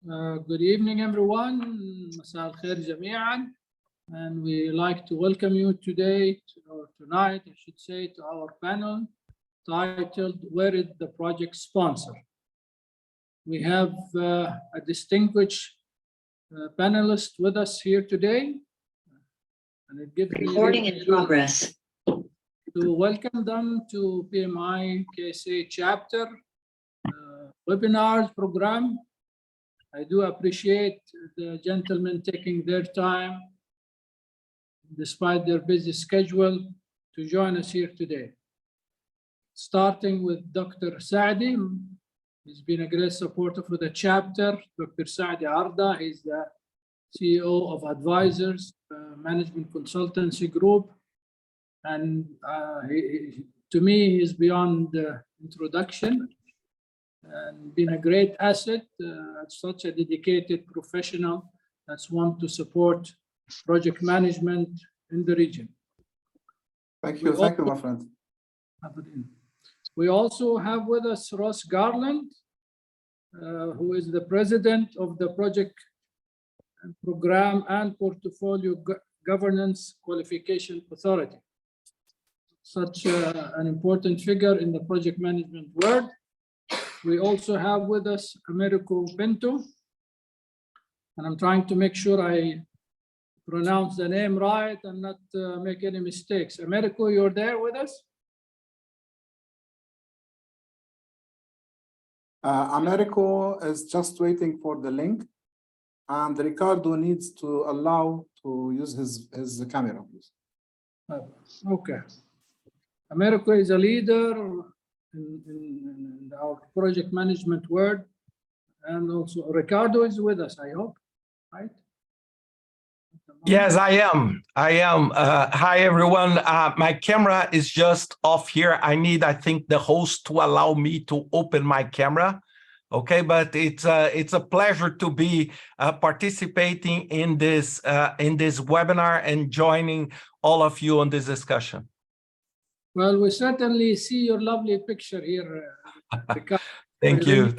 Good evening, everyone. مساء الخير جميعا. And we like to welcome you today, or tonight, I should say, to our panel titled, Where is the Project Sponsor? We have a distinguished panelist with us here today. And it gives me Recording in progress. to welcome them to PMI KSA chapter webinars program. I do appreciate the gentlemen taking their time, despite their busy schedule, to join us here today. Starting with Dr. Saadi. He's been a great supporter for the chapter. Dr. Saadi Arda is the CEO of Advisors Management Consultancy Group. And to me, he's beyond introduction and been a great asset, such a dedicated professional that's want to support project management in the region. Thank you, my friend. We also have with us Ross Garland, who is the president of the Project Program and Portfolio Governance Qualification Authority. Such an important figure in the project management world. We also have with us Americo Pinto, and I'm trying to make sure I pronounce the name right and not make any mistakes. Americo, you're there with us? Americo is just waiting for the link, and Ricardo needs to allow to use his camera, please. Okay. Americo is a leader in our project management world, and also Ricardo is with us, I hope, right? Yes, I am. Hi, everyone. My camera is just off here. I need, I think, the host to allow me to open my camera. Okay, but it's a pleasure to be participating in this webinar and joining all of you on this discussion. Well, we certainly see your lovely picture here, Ricardo. Thank you.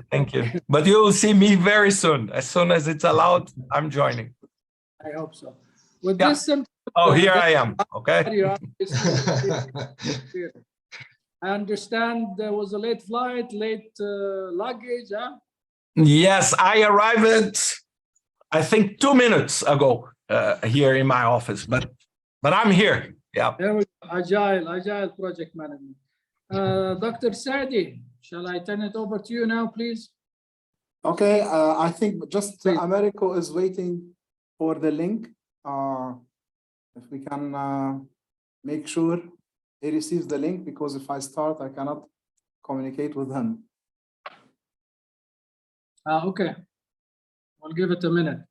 But you will see me very soon. As soon as it's allowed, I'm joining. I hope so. With this simple, here I am. Okay. I understand there was a late flight, late luggage, huh? Yes, I arrived, I think 2 minutes ago here in my office, but I'm here. Yeah. There we go. Agile project management. Dr. Saadi, shall I turn it over to you now, please? Okay, I think just Americo is waiting for the link. If we can make sure he receives the link, because if I start, I cannot communicate with him. Okay. We'll give it a minute.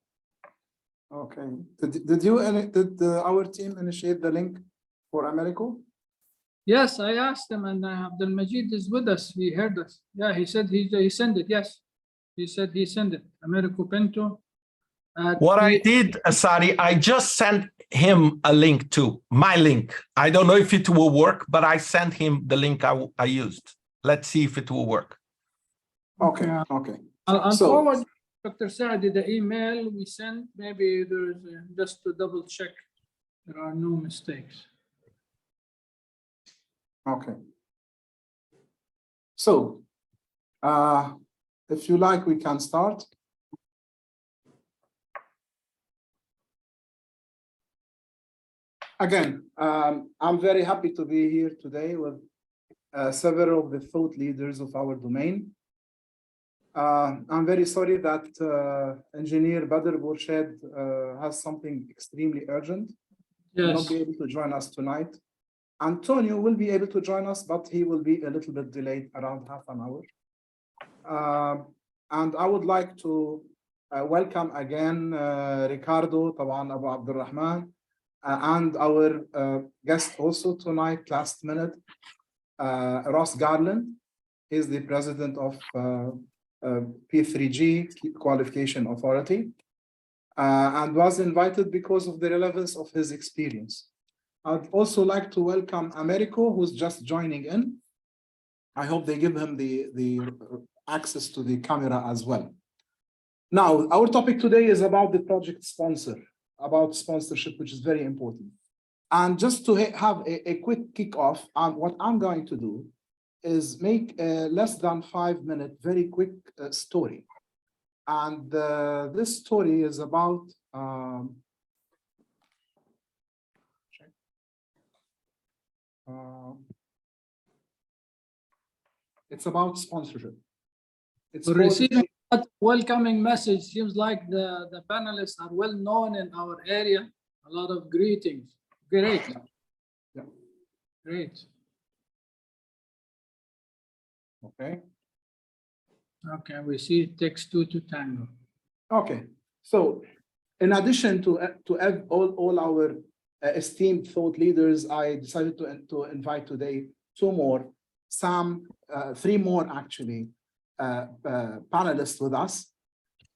Okay. Did our team initiate the link for Americo? Yes, I asked him, and Abdul Majid is with us. He heard us. Yeah, he said he sent it. Yes, he said he sent it. Americo Pinto. What I did, Saadi, I just sent him a link too, my link. I don't know if it will work, but I sent him the link I used. Let's see if it will work. Okay. Okay. I'll forward Dr. Saadi the email we sent. Maybe there's just to double check there are no mistakes. Okay. So, if you like, we can start. Again, I'm very happy to be here today with several of the thought leaders of our domain. I'm very sorry that Engineer Badr Borshed has something extremely urgent. He will not be able to join us tonight. Antonio will be able to join us, but he will be a little bit delayed, around half an hour. And I would like to welcome again Ricardo, Tawan Abu Abdulrahman, and our guest also tonight, last minute, Ross Garland. He's the president of P3G Qualification Authority, and was invited because of the relevance of his experience. I'd also like to welcome Americo, who's just joining in. I hope they give him the access to the camera as well. Now, our topic today is about the project sponsor, about sponsorship, which is very important. And just to have a quick kickoff, what I'm going to do is make a less than 5-minute, very quick story. And this story is about it's about sponsorship. It's We're called- receiving that welcoming message. Seems like the panelists are well known in our area. A lot of greetings. Great. Yeah. Great. Okay. Okay, we see it takes two to tango. Okay. So, in addition to all our esteemed thought leaders, I decided to invite today two more, three more actually, panelists with us,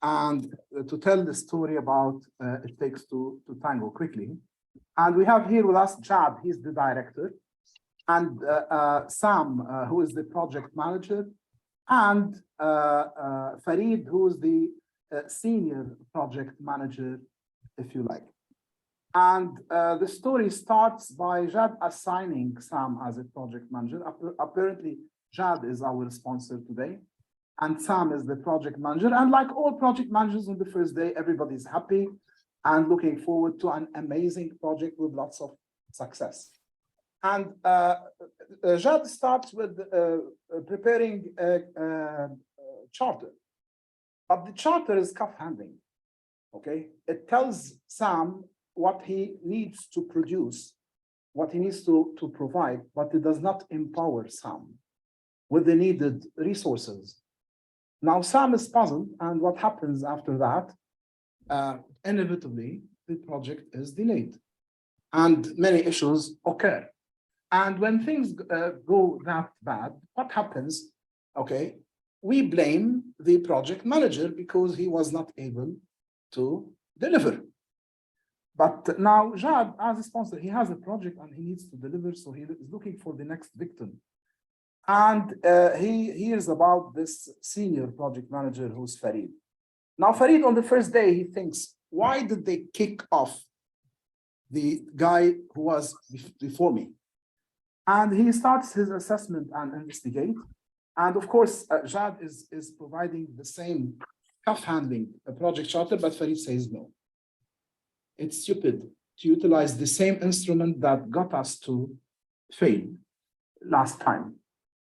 and to tell the story about It Takes Two to Tango quickly. And we have here with us Jad, he's the director, and Sam, who is the project manager, and Farid, who is the senior project manager, if you like. And the story starts by Jad assigning Sam as a project manager. Apparently, Jad is our sponsor today, and Sam is the project manager. And like all project managers on the first day, everybody's happy and looking forward to an amazing project with lots of success. And Jad starts with preparing a charter. But the charter is cuff handling, okay? It tells Sam what he needs to produce, what he needs to provide, but it does not empower Sam with the needed resources. Now, Sam is puzzled, and what happens after that? Inevitably, the project is delayed, and many issues occur. And when things go that bad, what happens? Okay, we blame the project manager because he was not able to deliver. But now Jad, as a sponsor, he has a project and he needs to deliver, so he is looking for the next victim. And he hears about this senior project manager who's Farid. Now Farid, on the first day, he thinks, why did they kick off the guy who was before me? And he starts his assessment and investigate. And of course, Jad is providing the same cuff handling project charter, but Farid says no. It's stupid to utilize the same instrument that got us to fail last time.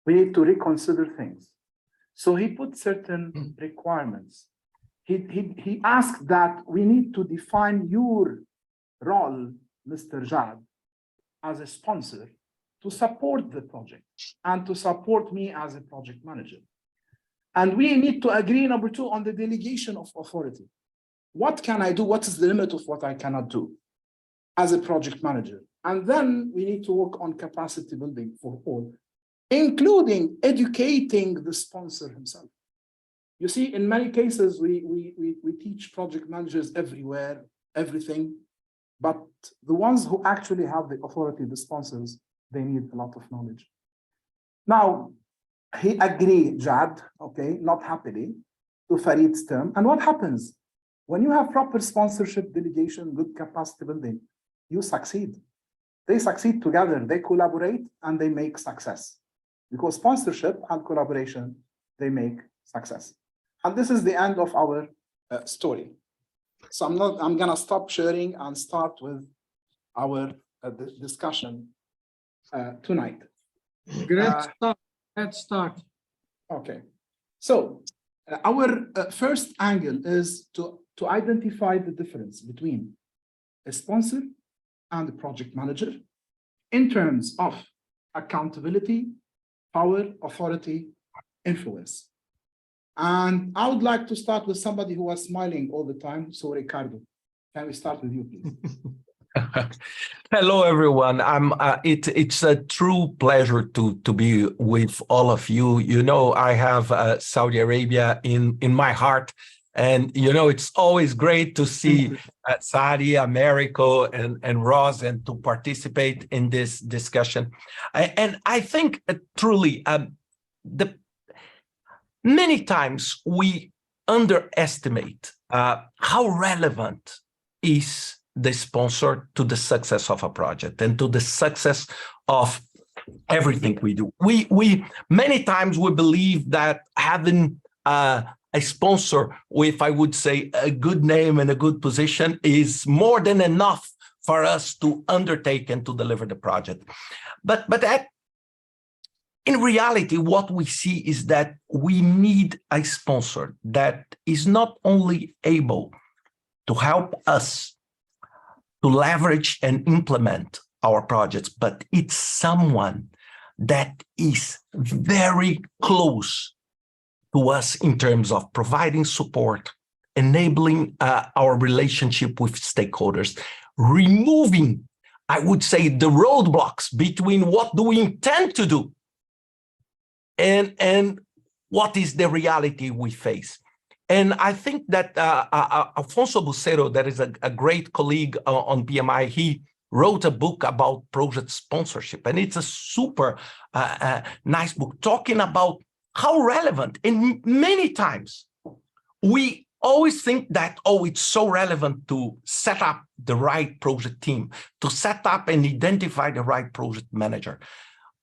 We need to reconsider things. So he put certain requirements. He asked that we need to define your role, Mr. Jad, as a sponsor to support the project and to support me as a project manager. And we need to agree, number two, on the delegation of authority. What can I do? What is the limit of what I cannot do as a project manager? And then we need to work on capacity building for all, including educating the sponsor himself. You see, in many cases, we teach project managers everywhere, everything, but the ones who actually have the authority, the sponsors, they need a lot of knowledge. Now, he agreed, Jad, okay, not happily, to Farid's term. And what happens? When you have proper sponsorship, delegation, good capacity building, you succeed. They succeed together, they collaborate, and they make success. Because sponsorship and collaboration, they make success. And this is the end of our story. So I'm gonna stop sharing and start with our discussion tonight. Great start. Let's start. Okay. So our first angle is to identify the difference between a sponsor and a project manager in terms of accountability, power, authority, influence. And I would like to start with somebody who was smiling all the time. So Ricardo, can we start with you, please? Hello, everyone. It's a true pleasure to be with all of you. You know, I have Saudi Arabia in my heart, and you know it's always great to see Saudi, Americo, and Ross, and to participate in this discussion. And I think truly, many times we underestimate how relevant is the sponsor to the success of a project and to the success of everything we do. We many times we believe that having a sponsor with, I would say, a good name and a good position is more than enough for us to undertake and to deliver the project. But that, in reality, what we see is that we need a sponsor that is not only able to help us to leverage and implement our projects, but it's someone that is very close to us in terms of providing support, enabling our relationship with stakeholders, removing, I would say, the roadblocks between what do we intend to do and what is the reality we face. And I think that Afonso Bucero, that is a great colleague on PMI, he wrote a book about project sponsorship, and it's a super nice book talking about how relevant, and many times we always think that, oh, it's so relevant to set up the right project team, to set up and identify the right project manager.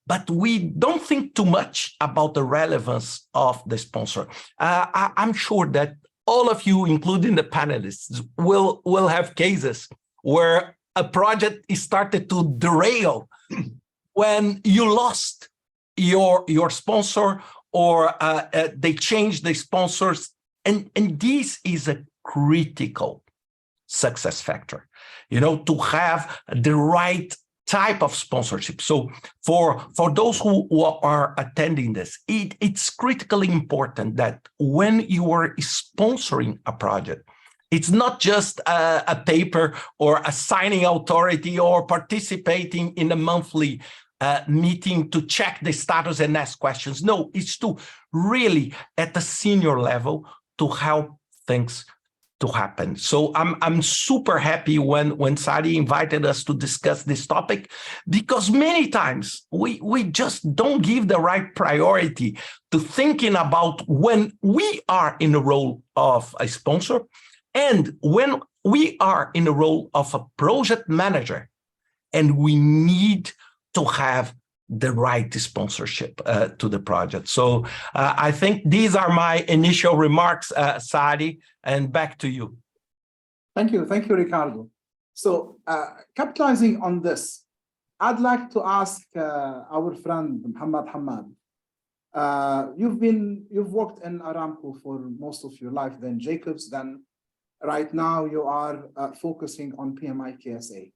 But we don't think too much about the relevance of the sponsor. I'm sure that all of you, including the panelists, will have cases where a project is started to derail when you lost your sponsor or they changed the sponsors. And this is a critical success factor, to have the right type of sponsorship. So for those who are attending this, it's critically important that when you are sponsoring a project, it's not just a paper or a signing authority or participating in a monthly meeting to check the status and ask questions. No, it's to really at the senior level to help things to happen. So I'm super happy when Sadi invited us to discuss this topic, because many times we just don't give the right priority to thinking about when we are in the role of a sponsor and when we are in the role of a project manager, and we need to have the right sponsorship to the project. So I think these are my initial remarks, Sadi, and back to you. Thank you, Ricardo. So capitalizing on this, I'd like to ask our friend Muhammad Hamad. You've worked in Aramco for most of your life, then Jacobs, then right now you are focusing on PMI KSA.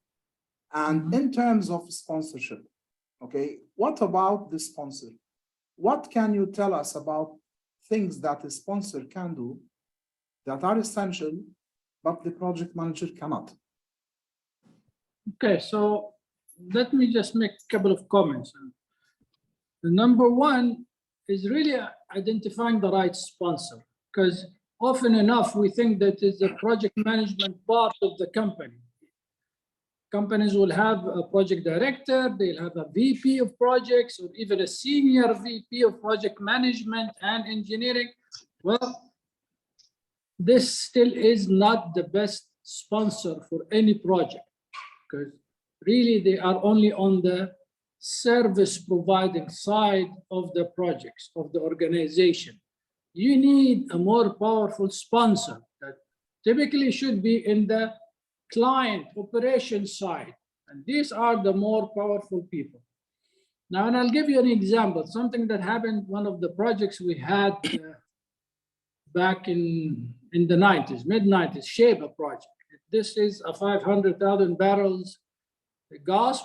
And in terms of sponsorship, okay, what about the sponsor? What can you tell us about things that a sponsor can do that are essential, but the project manager cannot? Okay, so let me just make a couple of comments. The number one is really identifying the right sponsor, because often enough we think that is the project management part of the company. Companies will have a project director, they'll have a VP of projects, or even a senior VP of project management and engineering. Well, this still is not the best sponsor for any project, because really they are only on the service providing side of the projects, of the organization. You need a more powerful sponsor that typically should be in the client operations side, and these are the more powerful people. Now, and I'll give you an example, something that happened, one of the projects we had back in the 90s, mid-90s, Sheba project. This is a 500,000 barrels gas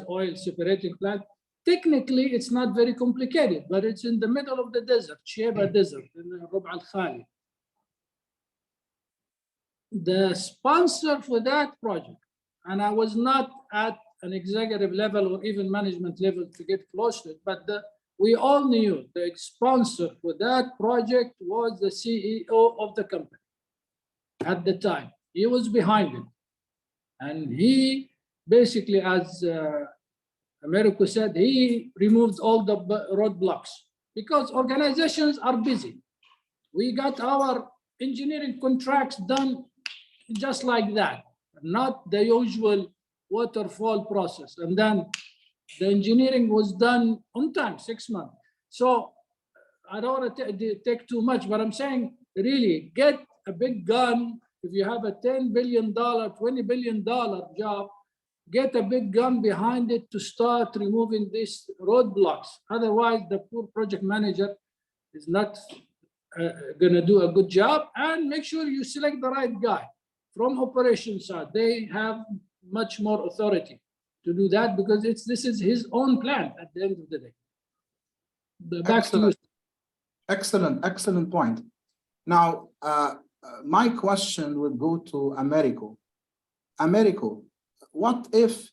oil separating plant. Technically, it's not very complicated, but it's in the middle of the desert, Sheba Desert, in Rub' al Khali. The sponsor for that project, and I was not at an executive level or even management level to get close to it, but we all knew the sponsor for that project was the CEO of the company at the time. He was behind it. And he basically, as Americo said, he removed all the roadblocks, because organizations are busy. We got our engineering contracts done just like that, not the usual waterfall process. And then the engineering was done on time, 6 months. So I don't want to take too much, but I'm saying really get a big gun. If you have a $10 billion, $20 billion job, get a big gun behind it to start removing these roadblocks. Otherwise, the poor project manager is not going to do a good job. And make sure you select the right guy from operations side. They have much more authority to do that because this is his own plan at the end of the day. Back to you. Excellent point. Now, my question would go to Americo. Americo, what if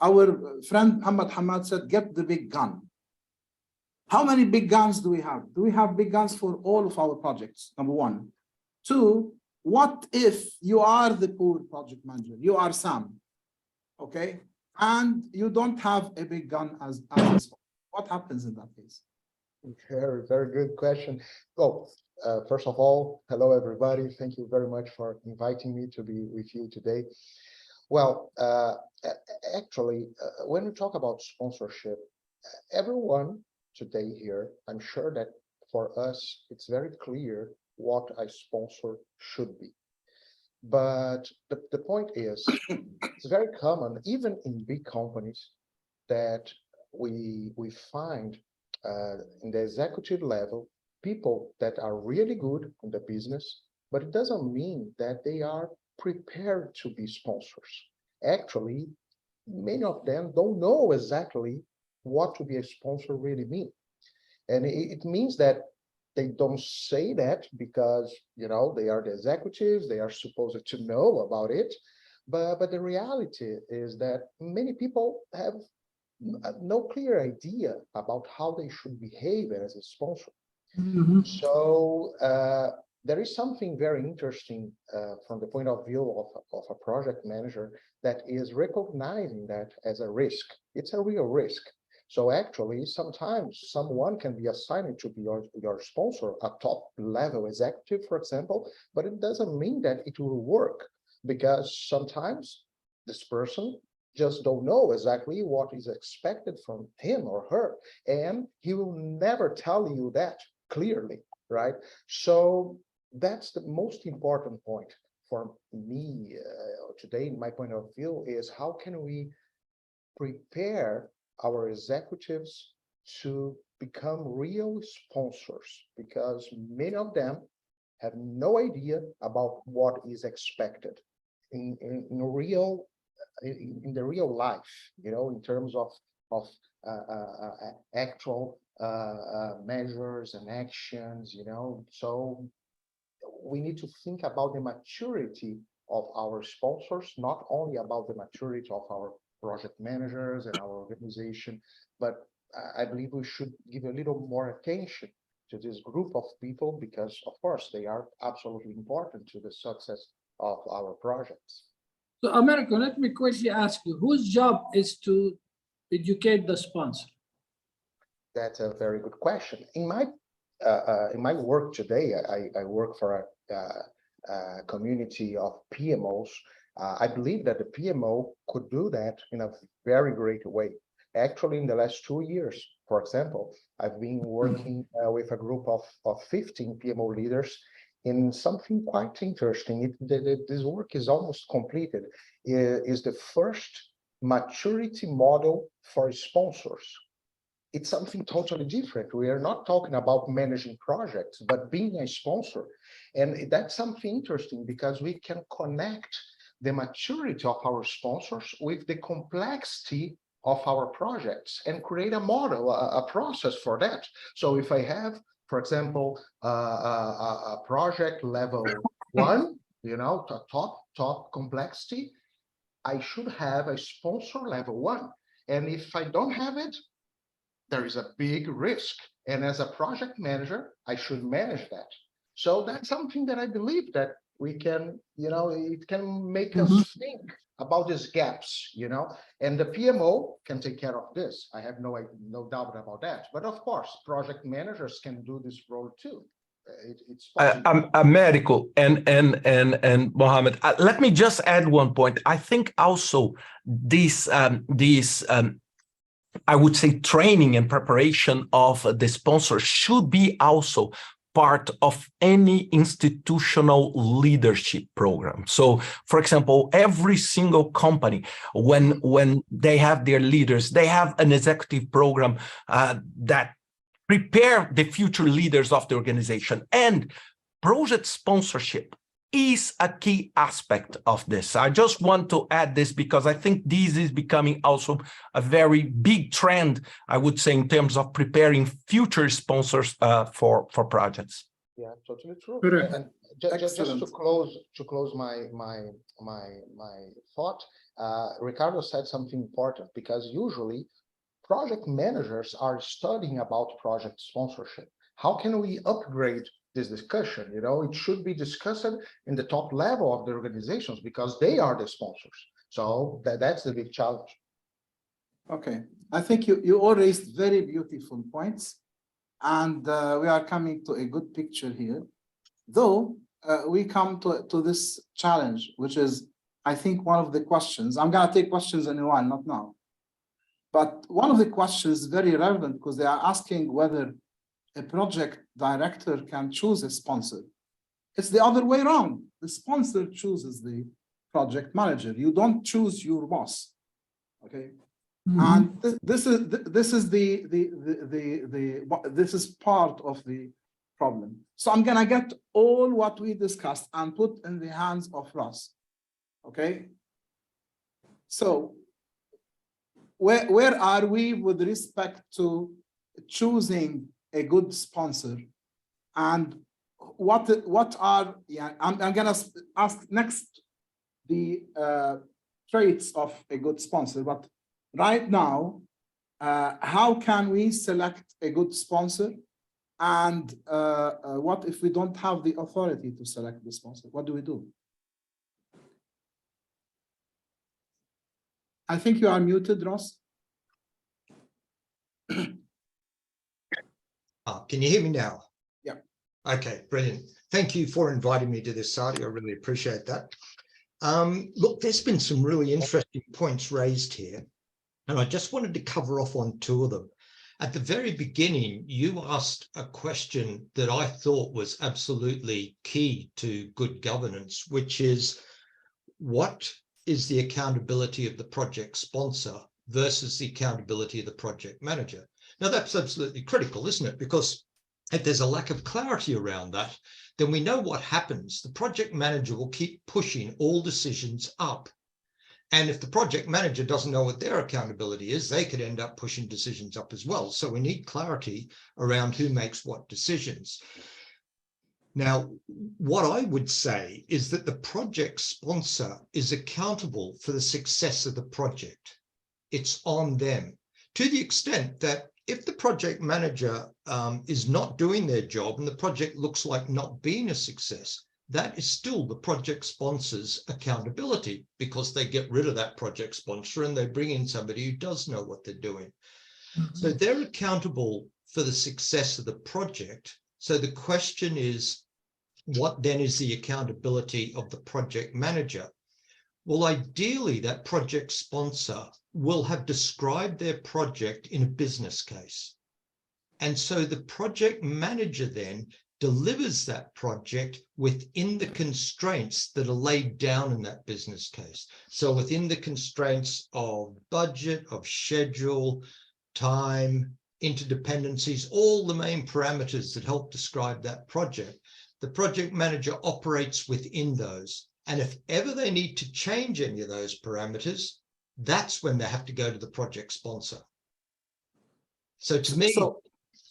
our friend Muhammad Hamad said, get the big gun? How many big guns do we have? Do we have big guns for all of our projects? Number one. Two, what if you are the poor project manager? You are Sam, okay? And you don't have a big gun as what happens in that case? Very good question. Well, first of all, hello, everybody. Thank you very much for inviting me to be with you today. Well, actually, when we talk about sponsorship, everyone today here, I'm sure that for us, it's very clear what a sponsor should be. But the point is, it's very common, even in big companies, that we find in the executive level, people that are really good in the business, but it doesn't mean that they are prepared to be sponsors. Actually, many of them don't know exactly what to be a sponsor really means. And it means that they don't say that because, you know, they are the executives, they are supposed to know about it. But the reality is that many people have no clear idea about how they should behave as a sponsor. So there is something very interesting from the point of view of a project manager that is recognizing that as a risk. It's a real risk. So actually, sometimes someone can be assigned to be your sponsor, a top level executive, for example, but it doesn't mean that it will work because sometimes this person just don't know exactly what is expected from him or her, and he will never tell you that clearly, right? So that's the most important point for me today, in my point of view, is how can we prepare our executives to become real sponsors, because many of them have no idea about what is expected in the real life, you know, in terms of actual measures and actions, you know. So we need to think about the maturity of our sponsors, not only about the maturity of our project managers and our organization, but I believe we should give a little more attention to this group of people because, of course, they are absolutely important to the success of our projects. So, Americo, let me quickly ask you, whose job is to educate the sponsor? That's a very good question. In my work today, I work for a community of PMOs. I believe that the PMO could do that in a very great way. Actually, in the last 2 years, for example, I've been working with a group of 15 PMO leaders in something quite interesting. This work is almost completed. Is the first maturity model for sponsors. It's something totally different. We are not talking about managing projects, but being a sponsor. And that's something interesting because we can connect the maturity of our sponsors with the complexity of our projects and create a model, a process for that. So if I have, for example, a project level 1, you know, top complexity, I should have a sponsor level 1. And if I don't have it, there is a big risk. And as a project manager, I should manage that. So that's something that I believe that we can, it can make us Mhm. think about these gaps, and the PMO can take care of this. I have no doubt about that. But of course, project managers can do this role too. It's possible. Medical and Mohammed, let me just add one point. I think also this I would say training and preparation of the sponsor should be also part of any institutional leadership program. So, for example, every single company, when they have their leaders, they have an executive program that prepare the future leaders of the organization. And project sponsorship is a key aspect of this. I just want to add this because I think this is becoming also a very big trend, I would say, in terms of preparing future sponsors for projects. Yeah, totally true. Correct. And just Excellent. to close my thought, Ricardo said something important, because usually project managers are studying about project sponsorship. How can we upgrade this discussion? It should be discussed in the top level of the organizations, because they are the sponsors. So that's the big challenge. Okay, I think you all raised very beautiful points, and we are coming to a good picture here. Though we come to this challenge, which is, I think, one of the questions. I'm going to take questions in a while, not now. But one of the questions is very relevant, because they are asking whether a project director can choose a sponsor. It's the other way around. The sponsor chooses the project manager. You don't choose your boss. Okay. And this is part of the problem. So I'm gonna get all what we discussed and put in the hands of Ross. Okay. So where are we with respect to choosing a good sponsor, and what are, I'm gonna ask next the traits of a good sponsor, but right now, how can we select a good sponsor, and what if we don't have the authority to select the sponsor? What do we do? I think you are muted, Ross. Can you hear me now? Yeah. Okay, brilliant. Thank you for inviting me to this, Sadia. I really appreciate that. Look, there's been some really interesting points raised here, and I just wanted to cover off on two of them. At the very beginning, you asked a question that I thought was absolutely key to good governance, which is, what is the accountability of the project sponsor versus the accountability of the project manager? Now, that's absolutely critical, isn't it? Because if there's a lack of clarity around that, then we know what happens. The project manager will keep pushing all decisions up. And if the project manager doesn't know what their accountability is, they could end up pushing decisions up as well. So we need clarity around who makes what decisions. Now, what I would say is that the project sponsor is accountable for the success of the project. It's on them, to the extent that if the project manager is not doing their job and the project looks like not being a success, that is still the project sponsor's accountability, because they get rid of that project sponsor and they bring in somebody who does know what they're doing. So they're accountable for the success of the project. So the question is, what then is the accountability of the project manager? Well, ideally, that project sponsor will have described their project in a business case. And so the project manager then delivers that project within the constraints that are laid down in that business case. So within the constraints of budget, of schedule, time, interdependencies, all the main parameters that help describe that project, the project manager operates within those. And if ever they need to change any of those parameters, that's when they have to go to the project sponsor. So to me,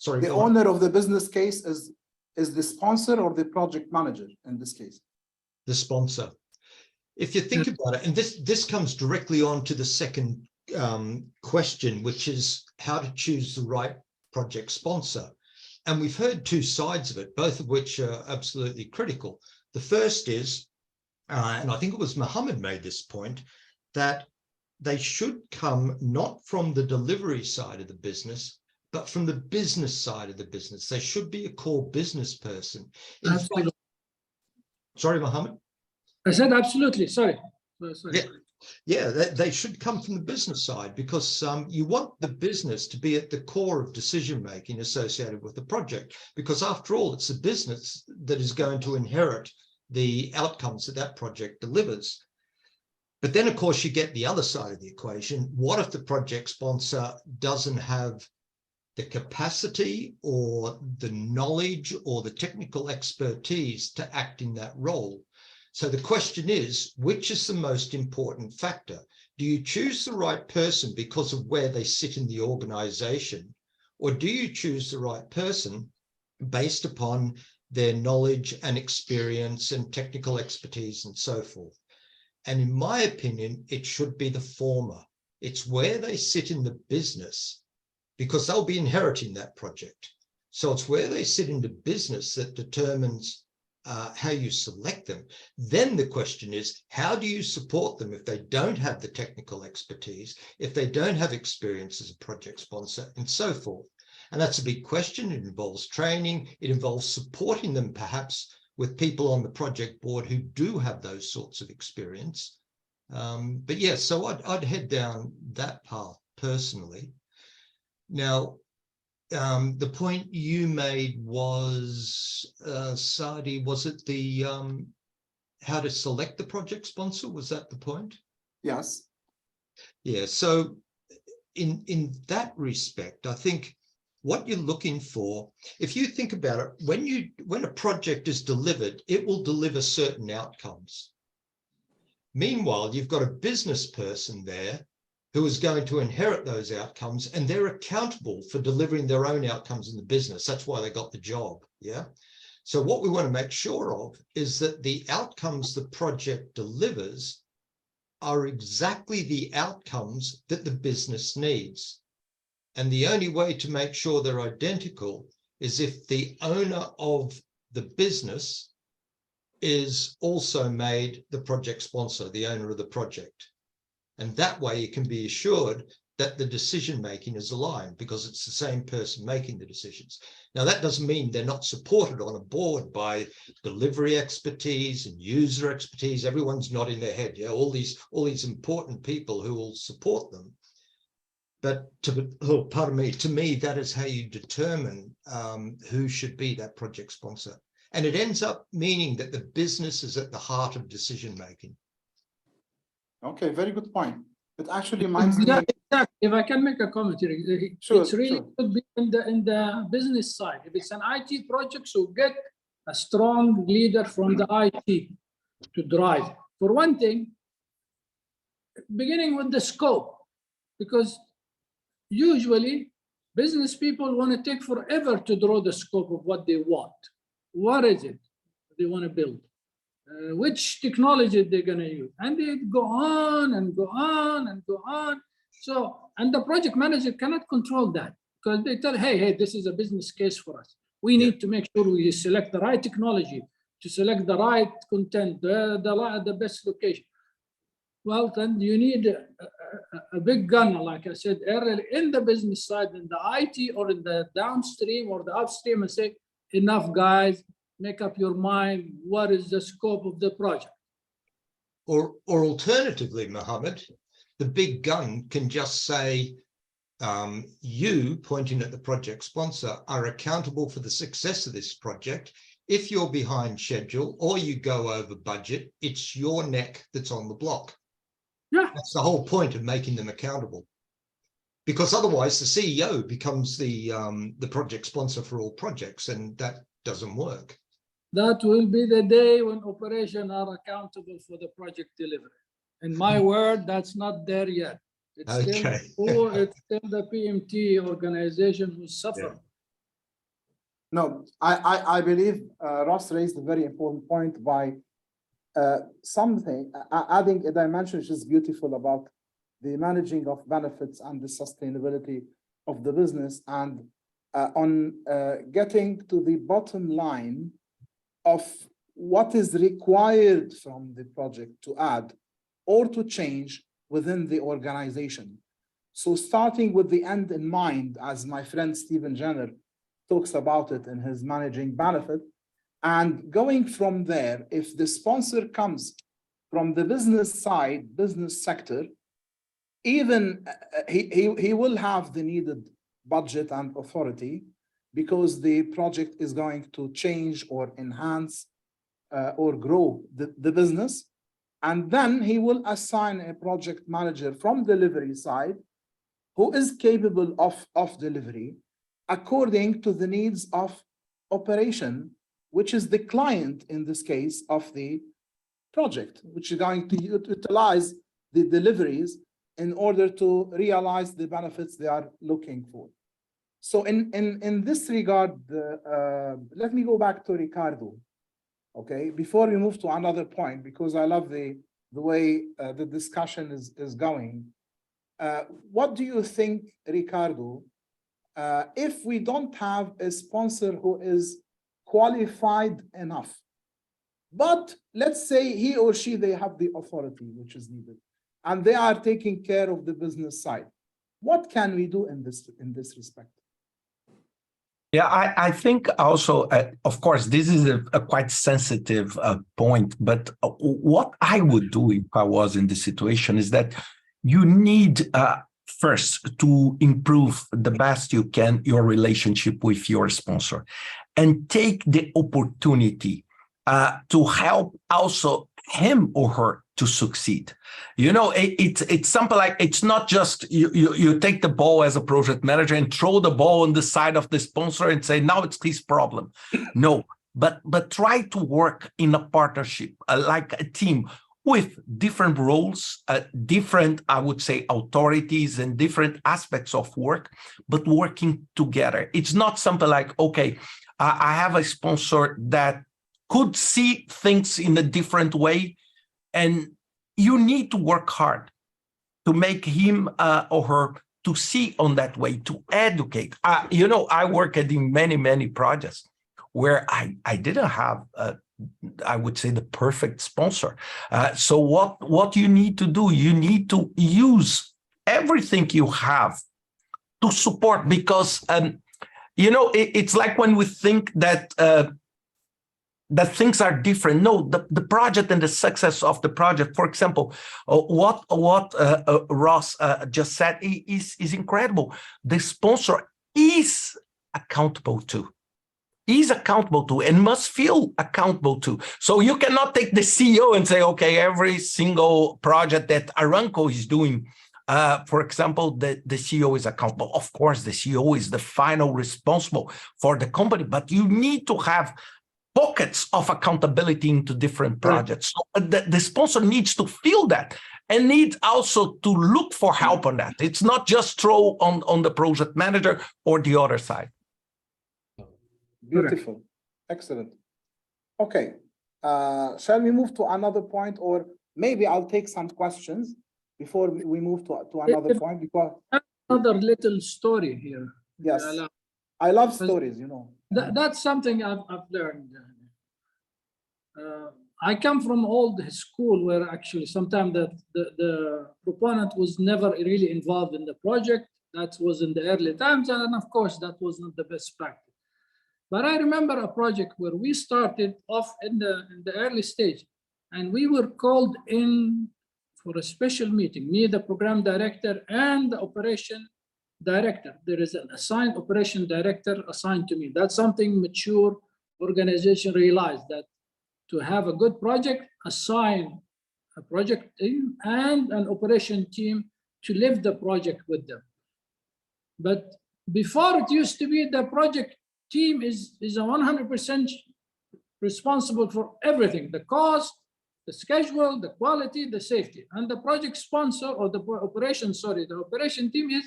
sorry, the owner of the business case is the sponsor or the project manager in this case? The sponsor. If you think about it, and this comes directly on to the second question, which is how to choose the right project sponsor. And we've heard two sides of it, both of which are absolutely critical. The first is, and I think it was Mohammed made this point, that they should come not from the delivery side of the business, but from the business side of the business. They should be a core business person. In fact, Absolutely. sorry, Mohammed? I said absolutely, sorry. Sorry. Yeah. Yeah, they should come from the business side, because you want the business to be at the core of decision-making associated with the project, because after all, it's the business that is going to inherit the outcomes that that project delivers. But then, of course, you get the other side of the equation. What if the project sponsor doesn't have the capacity or the knowledge or the technical expertise to act in that role? So the question is, which is the most important factor? Do you choose the right person because of where they sit in the organization? Or do you choose the right person based upon their knowledge and experience and technical expertise and so forth? And in my opinion, it should be the former. It's where they sit in the business, because they'll be inheriting that project. So it's where they sit in the business that determines how you select them. Then the question is, how do you support them if they don't have the technical expertise, if they don't have experience as a project sponsor, and so forth? And that's a big question. It involves training. It involves supporting them perhaps with people on the project board who do have those sorts of experience. But yeah, so I'd head down that path personally. Now, the point you made was, Saadi, was it the how to select the project sponsor? Was that the point? Yes. Yeah, so in that respect, I think what you're looking for, if you think about it, when a project is delivered, it will deliver certain outcomes. Meanwhile, you've got a business person there who is going to inherit those outcomes, and they're accountable for delivering their own outcomes in the business. That's why they got the job, yeah? So what we want to make sure of is that the outcomes the project delivers are exactly the outcomes that the business needs. And the only way to make sure they're identical is if the owner of the business is also made the project sponsor, the owner of the project. And that way you can be assured that the decision-making is aligned, because it's the same person making the decisions. Now, that doesn't mean they're not supported on a board by delivery expertise and user expertise. Everyone's nodding their head. Yeah, all these important people who will support them. But to me, that is how you determine who should be that project sponsor. And it ends up meaning that the business is at the heart of decision-making. Okay, very good point. It actually reminds me. Exactly. If I can make a comment here, Sure, it's really sure. could be in the business side. If it's an IT project, so get a strong leader from the IT to drive. For one thing, beginning with the scope, because usually business people want to take forever to draw the scope of what they want. What is it they want to build? Which technology they're going to use? And they go on and go on and go on. So, and the project manager cannot control that, because they tell, hey, this is a business case for us. We need to make sure we select the right technology, to select the right content, the best location. Well, then you need a big gun, like I said earlier, in the business side, in the IT or in the downstream or the upstream, and say, enough, guys, make up your mind. What is the scope of the project? Or alternatively, Mohammed, the big gun can just say, you, pointing at the project sponsor, are accountable for the success of this project. If you're behind schedule or you go over budget, it's your neck that's on the block. Yeah. That's the whole point of making them accountable. Because otherwise the CEO becomes the project sponsor for all projects, and that doesn't work. That will be the day when operations are accountable for the project delivery. In my word, that's not there yet. It's Okay. it's still the PMT organization who suffer. No, I believe Ross raised a very important point by adding a dimension which is beautiful about the managing of benefits and the sustainability of the business, and on getting to the bottom line of what is required from the project to add or to change within the organization. So starting with the end in mind, as my friend Stephen Jenner talks about it in his Managing Benefit, and going from there, if the sponsor comes from the business side, business sector, even he will have the needed budget and authority because the project is going to change or enhance or grow the business. And then he will assign a project manager from delivery side who is capable of delivery according to the needs of operation, which is the client in this case of the project, which is going to utilize the deliveries in order to realize the benefits they are looking for. So in this regard, let me go back to Ricardo, okay, before we move to another point, because I love the way the discussion is going. What do you think, Ricardo, if we don't have a sponsor who is qualified enough, but let's say he or she, they have the authority which is needed, and they are taking care of the business side, what can we do in this respect? Yeah, I think also, of course, this is a quite sensitive point, but what I would do if I was in this situation is that you need first to improve the best you can your relationship with your sponsor and take the opportunity to help also him or her to succeed. You know, it's something like, it's not just you take the ball as a project manager and throw the ball on the side of the sponsor and say, now it's his problem. No, but try to work in a partnership, like a team with different roles, different, I would say, authorities and different aspects of work, but working together. It's not something like, okay, I have a sponsor that could see things in a different way, and you need to work hard to make him or her to see on that way, to educate. You know, I worked in many projects where I didn't have, I would say, the perfect sponsor. So what you need to do, you need to use everything you have to support, because, you know, it's like when we think that things are different. No, the project and the success of the project, for example, what Ross just said is incredible. The sponsor is accountable to. Is accountable to and must feel accountable to. So you cannot take the CEO and say, okay, every single project that Aramco is doing, for example, the CEO is accountable. Of course, the CEO is the final responsible for the company, but you need to have pockets of accountability into different projects. So the sponsor needs to feel that and needs also to look for help on that. It's not just throw on the project manager or the other side. Beautiful. Excellent. Okay. Shall we move to another point, or maybe I'll take some questions before we move to another point, because Another little story here. yes, I love stories, you know. That's something I've learned. I come from old school where actually sometimes the proponent was never really involved in the project. That was in the early times, and of course that was not the best practice. But I remember a project where we started off in the early stage, and we were called in for a special meeting, me, the program director, and the operation director. There is an assigned operation director assigned to me. That's something mature organization realized, that to have a good project, assign a project team and an operation team to live the project with them. But before, it used to be the project team is 100% responsible for everything: the cost, the schedule, the quality, the safety. And the project sponsor, or the operation team is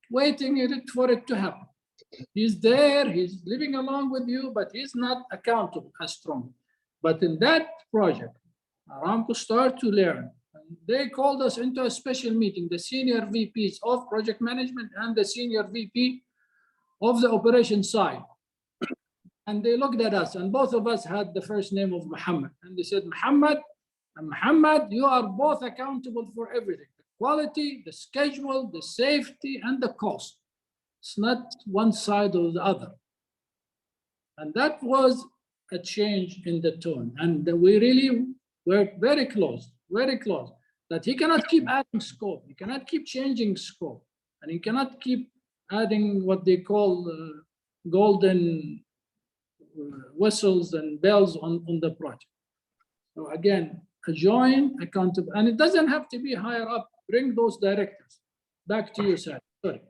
waiting for it to happen. He's there, he's living along with you, but he's not accountable as strong. But in that project, Aramco started to learn. And they called us into a special meeting, the senior VPs of project management and the senior VP of the operation side. And they looked at us, and both of us had the first name of Muhammad. And they said, Muhammad and Muhammad, you are both accountable for everything, the quality, the schedule, the safety, and the cost. It's not one side or the other. And that was a change in the tone. And we really were very close, that he cannot keep adding scope. He cannot keep changing scope. And he cannot keep adding what they call golden whistles and bells on the project. So again, a joint accountable, and it doesn't have to be higher up. Bring those directors. Back to you, sir. Sorry.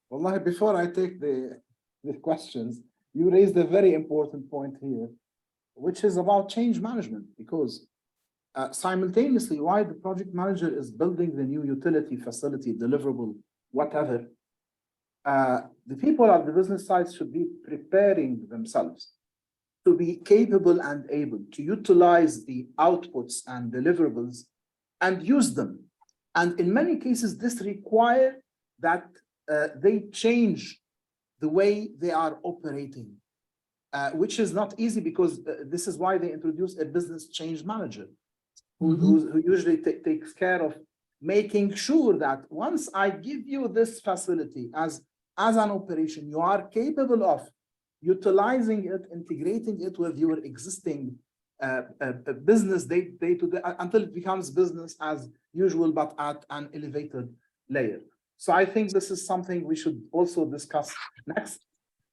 Wallahi, before I take the questions, you raised a very important point here, which is about change management, because simultaneously, while the project manager is building the new utility, facility, deliverable, whatever, the people at the business side should be preparing themselves to be capable and able to utilize the outputs and deliverables and use them. And in many cases, this requires that they change the way they are operating, which is not easy, because this is why they introduce a business change manager who usually takes care of making sure that once I give you this facility as an operation, you are capable of utilizing it, integrating it with your existing business day to day until it becomes business as usual, but at an elevated layer. So I think this is something we should also discuss next.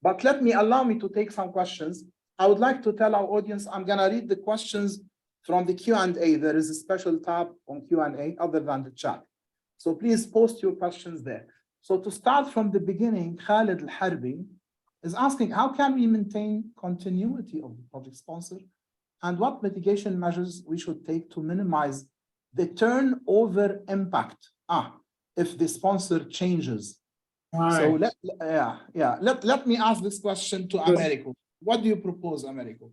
But allow me to take some questions. I would like to tell our audience, I'm gonna read the questions from the Q&A. There is a special tab on Q&A other than the chat. So please post your questions there. So to start from the beginning, Khalid Al-Harbi is asking, how can we maintain continuity of the project sponsor, and what mitigation measures we should take to minimize the turnover impact if the sponsor changes? So let me ask this question to Americo. What do you propose, Americo?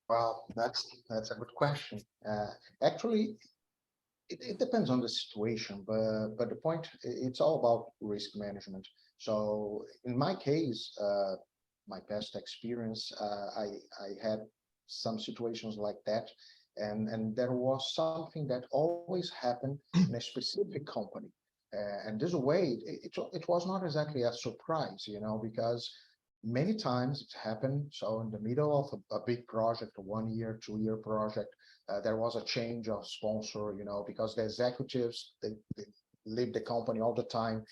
Well, that's a good question. Actually, it depends on the situation, but the point, it's all about risk management. So in my case, my past experience, I had some situations like that, and there was something that always happened in a specific company. And this way, it was not exactly a surprise, because many times it happened. So in the middle of a big project, a 1 year, 2 year project, there was a change of sponsor, because the executives, they leave the company all the time.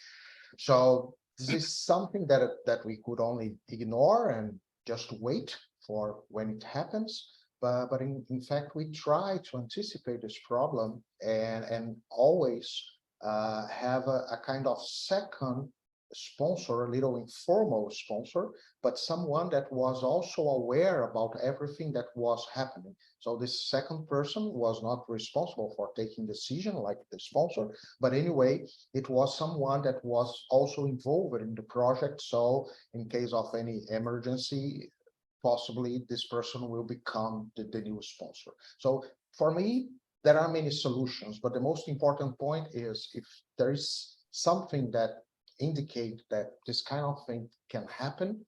So this is something that we could only ignore and just wait for when it happens. But in fact, we try to anticipate this problem and always have a kind of second sponsor, a little informal sponsor, but someone that was also aware about everything that was happening. So this second person was not responsible for taking decision like the sponsor, but anyway, it was someone that was also involved in the project. So in case of any emergency, possibly this person will become the new sponsor. So for me, there are many solutions, but the most important point is if there is something that indicate that this kind of thing can happen,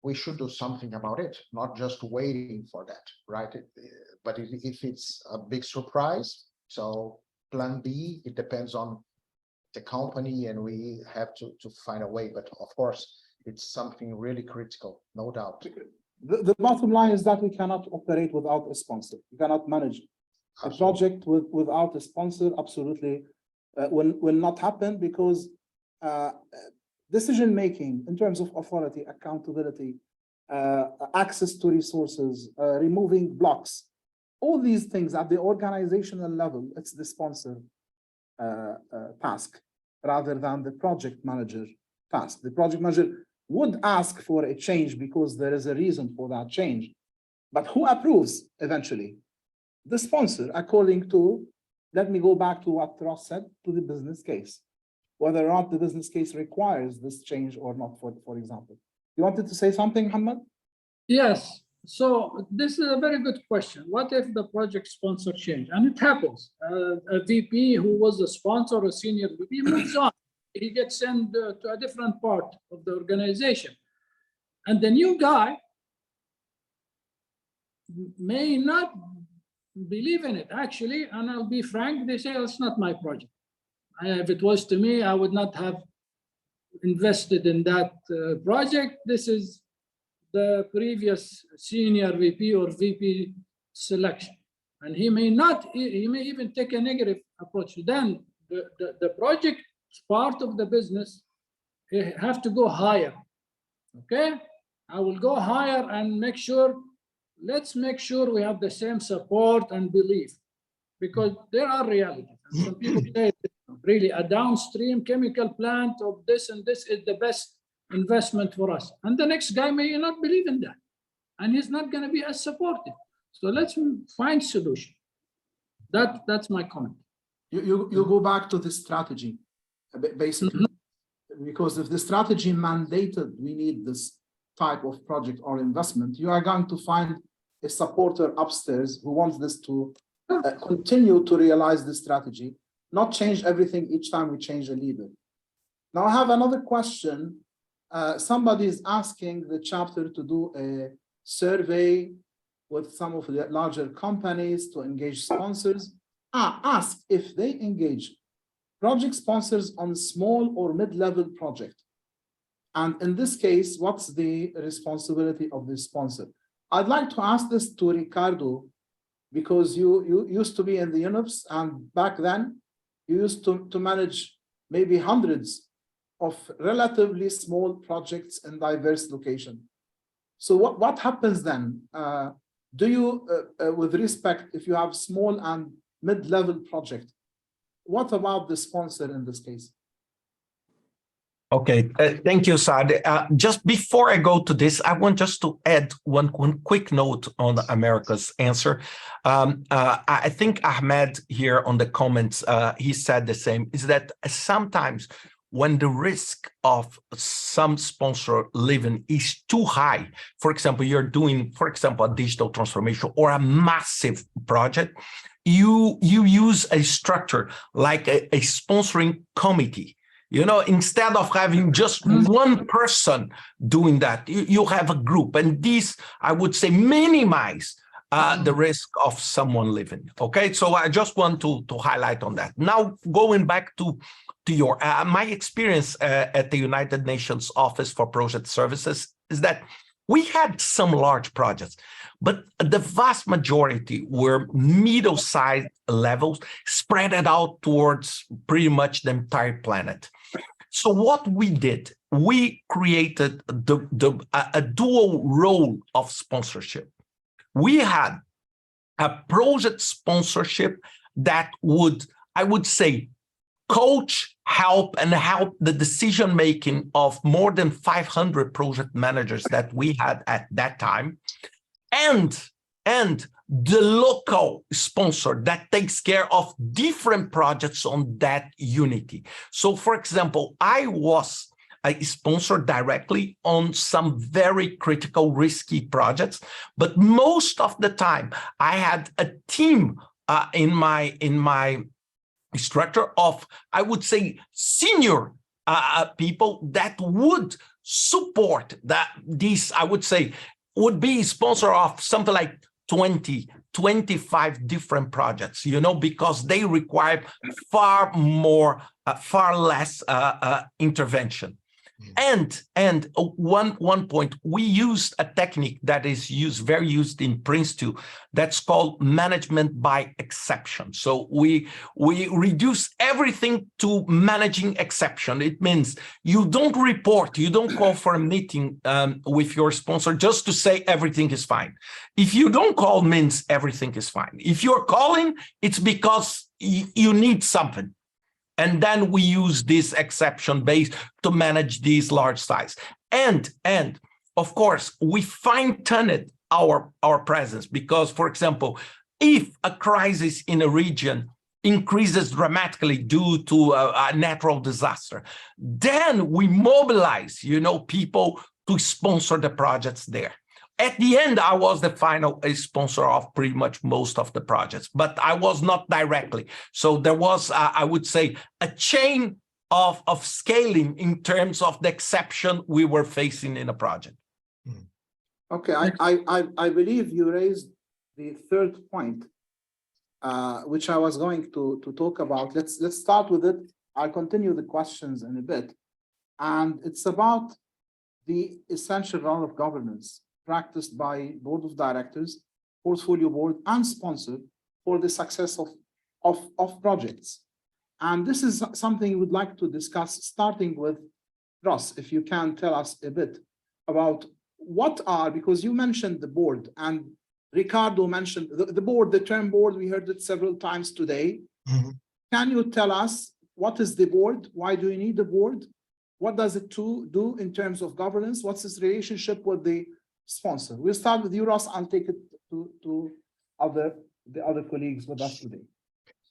we should do something about it, not just waiting for that, right? But if it's a big surprise, so plan B, it depends on the company, and we have to find a way. But of course, it's something really critical, no doubt. The bottom line is that we cannot operate without a sponsor. We cannot manage a project without a sponsor. Absolutely, will not happen, because decision-making in terms of authority, accountability, access to resources, removing blocks, all these things at the organizational level, it's the sponsor task rather than the project manager task. The project manager would ask for a change because there is a reason for that change. But who approves eventually? The sponsor, according to, let me go back to what Ross said, to the business case. Whether or not the business case requires this change or not, for example. You wanted to say something, Muhammad? Yes. So this is a very good question. What if the project sponsor change? And it happens. A VP who was a sponsor, a senior VP, moves on. He gets sent to a different part of the organization. And the new guy may not believe in it, actually, and I'll be frank, they say, oh, it's not my project. If it was to me, I would not have invested in that project. This is the previous senior VP or VP selection. And he may not, he may even take a negative approach. Then the project is part of the business, have to go higher, okay? I will go higher and make sure, let's make sure we have the same support and belief, because there are realities. And some people say really a downstream chemical plant of this and this is the best investment for us. And the next guy may not believe in that. And he's not going to be as supportive. So let's find solution. That's my comment. You go back to the strategy, basically, because if the strategy mandated we need this type of project or investment, you are going to find a supporter upstairs who wants this to continue to realize the strategy, not change everything each time we change a leader. Now I have another question. Somebody is asking the chapter to do a survey with some of the larger companies to engage sponsors. Ask if they engage project sponsors on small or mid-level project. And in this case, what's the responsibility of the sponsor? I'd like to ask this to Ricardo, because you used to be in the UNOPS, and back then you used to manage maybe hundreds of relatively small projects in diverse locations. So what happens then? Do you, with respect, if you have small and mid-level project, what about the sponsor in this case? Okay, thank you, Saad. Just before I go to this, I want just to add one quick note on America's answer. I think Ahmed here on the comments, he said the same, is that sometimes when the risk of some sponsor leaving is too high, for example, you're doing, for example, a digital transformation or a massive project, you use a structure like a sponsoring committee. You know, instead of having just one person doing that, you have a group, and these, I would say, minimize the risk of someone leaving. Okay, so I just want to highlight on that. Now, going back to your my experience at the United Nations Office for Project Services is that we had some large projects, but the vast majority were middle-sized levels spread out towards pretty much the entire planet. So what we did, we created a dual role of sponsorship. We had a project sponsorship that would, I would say, coach, help the decision-making of more than 500 project managers that we had at that time, and the local sponsor that takes care of different projects on that unity. So, for example, I was a sponsor directly on some very critical, risky projects, but most of the time I had a team in my structure of, I would say, senior people that would support that. These, I would say, would be sponsor of something like 20, 25 different projects, you know, because they require far less intervention. And one point, we used a technique that is very used in Prince2, that's called management by exception. So we reduce everything to managing exception. It means you don't report, you don't call for a meeting with your sponsor just to say everything is fine. If you don't call, means everything is fine. If you're calling, it's because you need something. And then we use this exception base to manage these large size. And of course, we fine-tuned our presence because, for example, if a crisis in a region increases dramatically due to a natural disaster, then we mobilize, you know, people to sponsor the projects there. At the end, I was the final sponsor of pretty much most of the projects, but I was not directly. So there was, I would say, a chain of scaling in terms of the exception we were facing in a project. Okay, I believe you raised the third point, which I was going to talk about. Let's start with it. I'll continue the questions in a bit. And it's about the essential role of governance practiced by board of directors, portfolio board, and sponsor for the success of projects. And this is something we would like to discuss, starting with Ross, if you can tell us a bit about what are, because you mentioned the board and Ricardo mentioned the board, the term board, we heard it several times today. Mhm. Can you tell us what is the board? Why do you need the board? What does it do in terms of governance? What's its relationship with the sponsor? We'll start with you, Ross. I'll take it to the other colleagues with us today.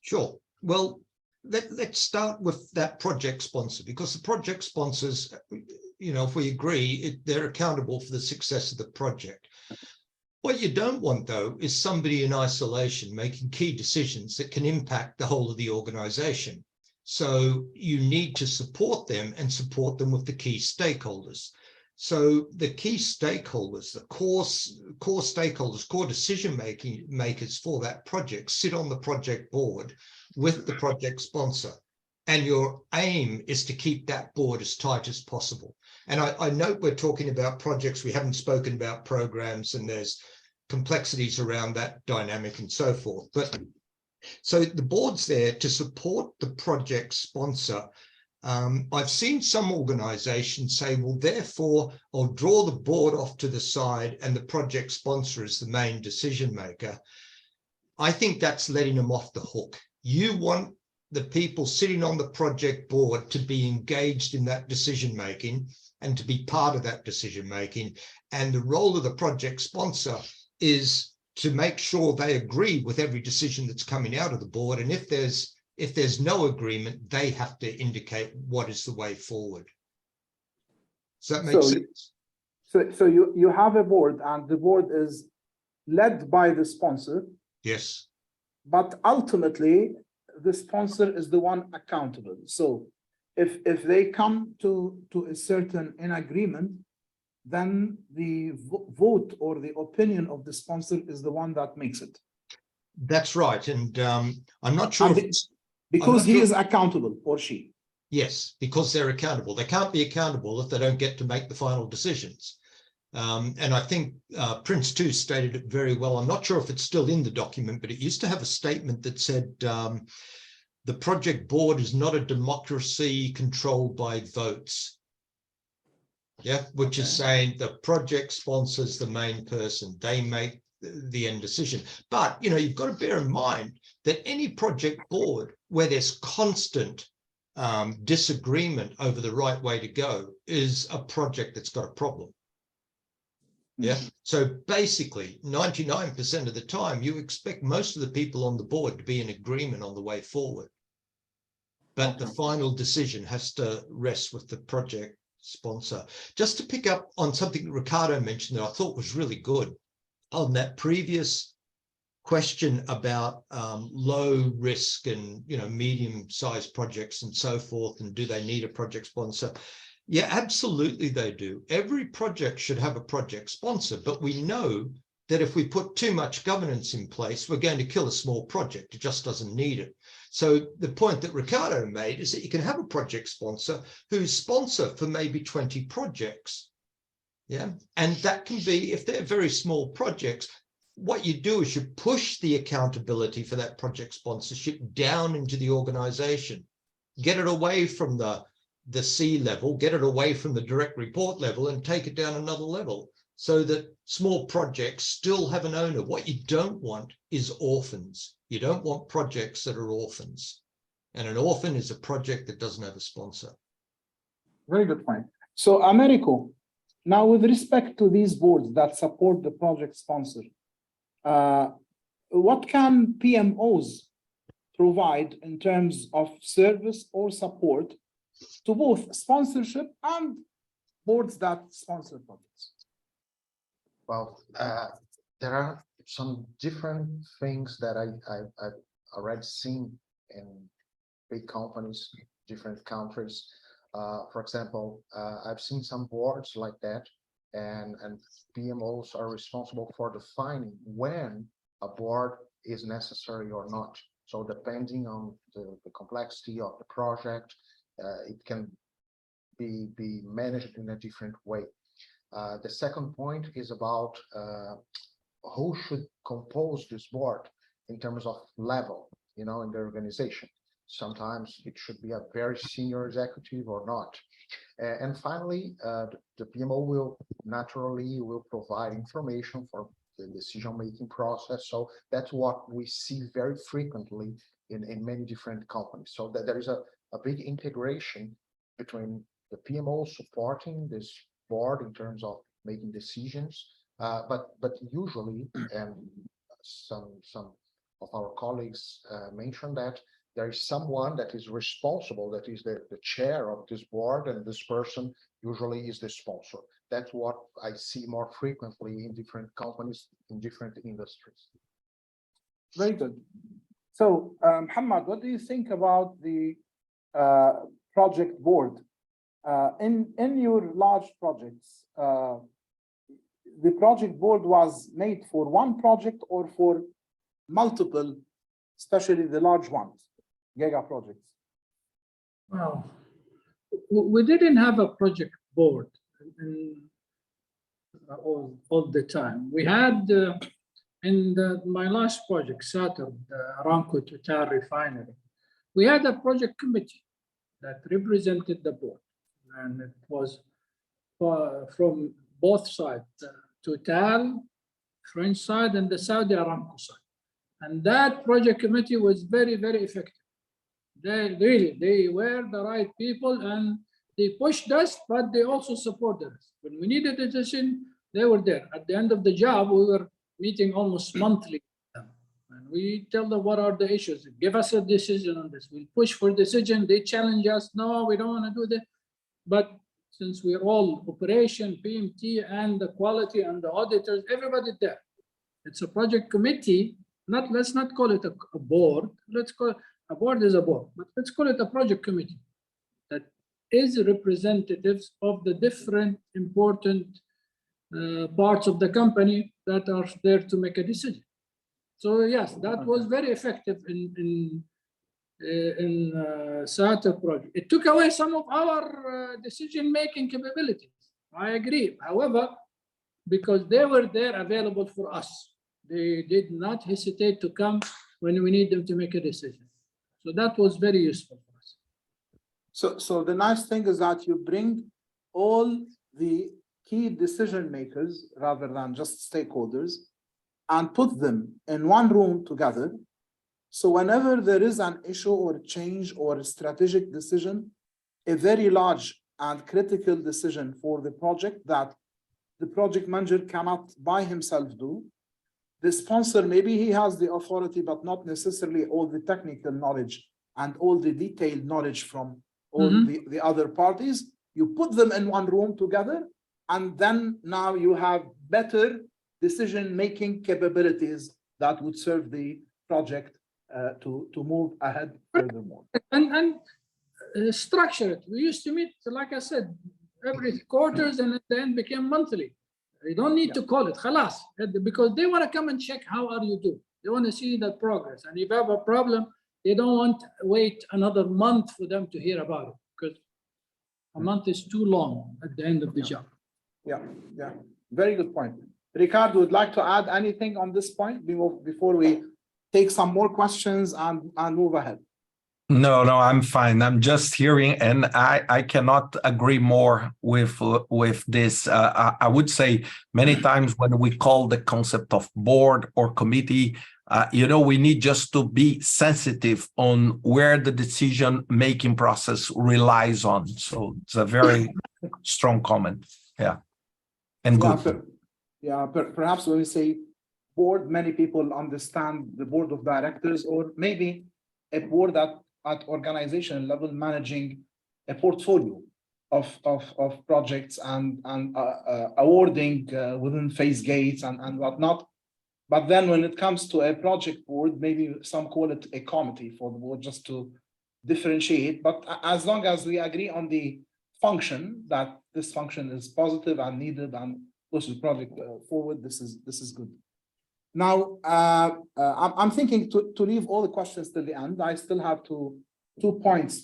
Sure. Well, let's start with that project sponsor, because the project sponsors, if we agree, they're accountable for the success of the project. What you don't want, though, is somebody in isolation making key decisions that can impact the whole of the organization. So you need to support them and support them with the key stakeholders. So the key stakeholders, the core stakeholders, core decision makers for that project sit on the project board with the project sponsor. And your aim is to keep that board as tight as possible. And I know we're talking about projects, we haven't spoken about programs, and there's complexities around that dynamic and so forth. But so the board's there to support the project sponsor. I've seen some organizations say, well, therefore, I'll draw the board off to the side and the project sponsor is the main decision maker. I think that's letting them off the hook. You want the people sitting on the project board to be engaged in that decision making and to be part of that decision making. And the role of the project sponsor is to make sure they agree with every decision that's coming out of the board. And if there's no agreement, they have to indicate what is the way forward. Does that make sense? So you have a board, and the board is led by the sponsor. Yes. But ultimately, the sponsor is the one accountable. So if they come to a certain agreement, then the vote or the opinion of the sponsor is the one that makes it. That's right. And I'm not sure. Because he is accountable, or she. Yes, because they're accountable. They can't be accountable if they don't get to make the final decisions. And I think Prince 2 stated it very well. I'm not sure if it's still in the document, but it used to have a statement that said the project board is not a democracy controlled by votes. Yeah, which is saying the project sponsors the main person. They make the end decision. But, you've got to bear in mind that any project board where there's constant disagreement over the right way to go is a project that's got a problem. Yeah. So basically 99% of the time you expect most of the people on the board to be in agreement on the way forward. But the final decision has to rest with the project sponsor. Just to pick up on something that Ricardo mentioned that I thought was really good on that previous question about low risk and medium-sized projects and so forth, and do they need a project sponsor? Yeah, absolutely they do. Every project should have a project sponsor, but we know that if we put too much governance in place, we're going to kill a small project. It just doesn't need it. So the point that Ricardo made is that you can have a project sponsor who's sponsor for maybe 20 projects. Yeah, and that can be, if they're very small projects, what you do is you push the accountability for that project sponsorship down into the organization, get it away from the C level, get it away from the direct report level and take it down another level so that small projects still have an owner. What you don't want is orphans. You don't want projects that are orphans. And an orphan is a project that doesn't have a sponsor. Very good point. So Americo, now with respect to these boards that support the project sponsor, what can PMOs provide in terms of service or support to both sponsorship and boards that sponsor projects? Well, there are some different things that I've already seen in big companies, different countries. For example, I've seen some boards like that, and PMOs are responsible for defining when a board is necessary or not. So depending on the complexity of the project, it can be managed in a different way. The second point is about who should compose this board in terms of level, in the organization. Sometimes it should be a very senior executive or not. And finally, the PMO will naturally provide information for the decision-making process. So that's what we see very frequently in many different companies. So that there is a big integration between the PMO supporting this board in terms of making decisions, but usually, and some of our colleagues mentioned that there is someone that is responsible, that is the chair of this board, and this person usually is the sponsor. That's what I see more frequently in different companies, in different industries. Very good. So, Muhammad, what do you think about the project board? In your large projects, the project board was made for one project or for multiple, especially the large ones, giga projects? Well, we didn't have a project board all the time. We had in my last project, Saturn, the Aramco Total refinery, we had a project committee that represented the board, and it was from both sides, Total, French side, and the Saudi Aramco side. And that project committee was very, very effective. They were the right people, and they pushed us, but they also supported us. When we needed a decision, they were there. At the end of the job, we were meeting almost monthly with them. And we tell them what are the issues. Give us a decision on this. We push for decision. They challenge us. No, we don't want to do that. But since we're all operation, PMT, and the quality and the auditors, everybody there. It's a project committee. Let's not call it a board. Let's call it a board is a board, but let's call it a project committee that is representatives of the different important parts of the company that are there to make a decision. So yes, that was very effective in SATA project. It took away some of our decision-making capabilities. I agree. However, because they were there available for us, they did not hesitate to come when we need them to make a decision. So that was very useful for us. So the nice thing is that you bring all the key decision makers rather than just stakeholders and put them in one room together. So whenever there is an issue or change or a strategic decision, a very large and critical decision for the project that the project manager cannot by himself do, the sponsor, maybe he has the authority, but not necessarily all the technical knowledge and all the detailed knowledge from all the other parties. You put them in one room together, and then now you have better decision-making capabilities that would serve the project to move ahead furthermore. And structure it. We used to meet, like I said, every quarters, and at the end became monthly. You don't need to call it khalas, because they want to come and check how are you doing. They want to see the progress. And if you have a problem, they don't want to wait another month for them to hear about it, because a month is too long at the end of the job. Yeah, very good point. Ricardo, would like to add anything on this point before we take some more questions and move ahead? No, I'm fine. I'm just hearing, and I cannot agree more with this. I would say many times when we call the concept of board or committee, we need just to be sensitive on where the decision-making process relies on. So it's a very strong comment. Yeah, and good. Perhaps when we say board, many people understand the board of directors, or maybe a board that at organization level managing a portfolio of projects and awarding within phase gates and whatnot. But then when it comes to a project board, maybe some call it a committee for the board, just to differentiate. But as long as we agree on the function, that this function is positive and needed and pushes the project forward. This is good. Now, I'm thinking to leave all the questions till the end. I still have two points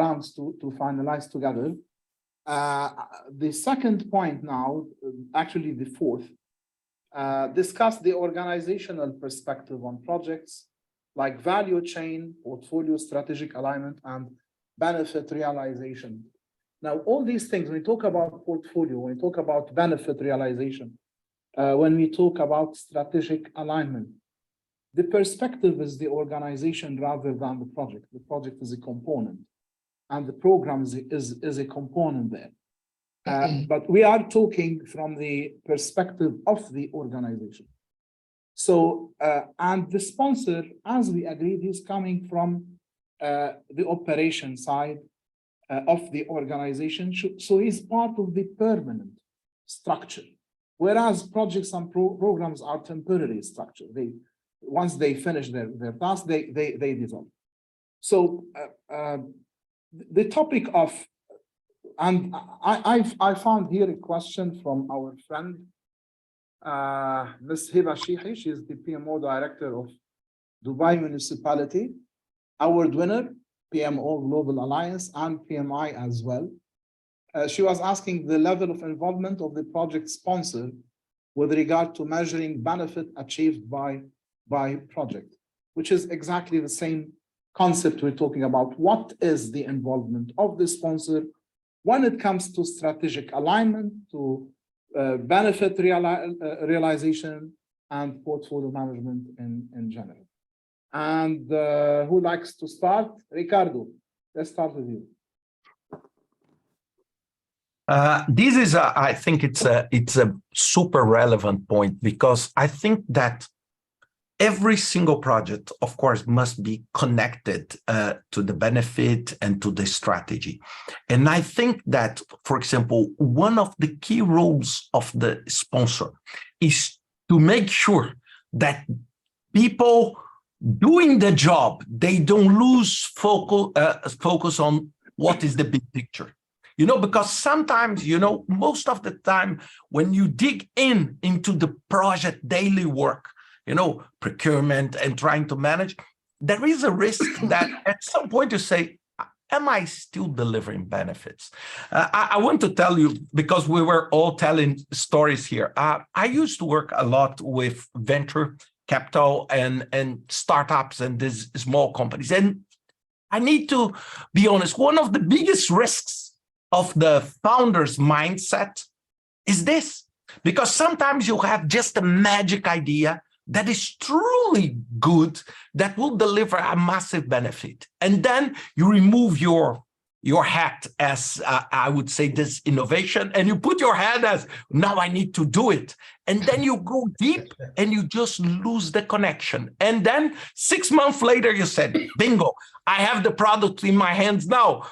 rounds to finalize together. The second point now, actually the fourth, discuss the organizational perspective on projects like value chain, portfolio, strategic alignment, and benefit realization. Now, all these things, when we talk about portfolio, when we talk about benefit realization, when we talk about strategic alignment, the perspective is the organization rather than the project. The project is a component, and the program is a component there. But we are talking from the perspective of the organization. So, and the sponsor, as we agreed, is coming from the operation side of the organization. So he's part of the permanent structure. Whereas projects and programs are temporary structure. Once they finish their task, they dissolve. So the topic of, and I found here a question from our friend, Ms. Hiba Shihi. She is the PMO director of Dubai Municipality, award winner, PMO Global Alliance, and PMI as well. She was asking the level of involvement of the project sponsor with regard to measuring benefit achieved by project, which is exactly the same concept we're talking about. What is the involvement of the sponsor when it comes to strategic alignment, to benefit realization, and portfolio management in general? And who likes to start? Ricardo, let's start with you. This is, I think it's a super relevant point, because I think that every single project, of course, must be connected to the benefit and to the strategy. And I think that, for example, one of the key roles of the sponsor is to make sure that people doing the job, they don't lose focus on what is the big picture. You know, because sometimes, you know, most of the time when you dig into the project daily work, you know, procurement and trying to manage, there is a risk that at some point you say, am I still delivering benefits? I want to tell you, because we were all telling stories here. I used to work a lot with venture capital and startups and these small companies. And I need to be honest, one of the biggest risks of the founder's mindset is this, because sometimes you have just a magic idea that is truly good, that will deliver a massive benefit. And then you remove your hat as, I would say, this innovation, and you put your head as, now I need to do it. And then you go deep and you just lose the connection. And then 6 months later, you said, bingo, I have the product in my hands now.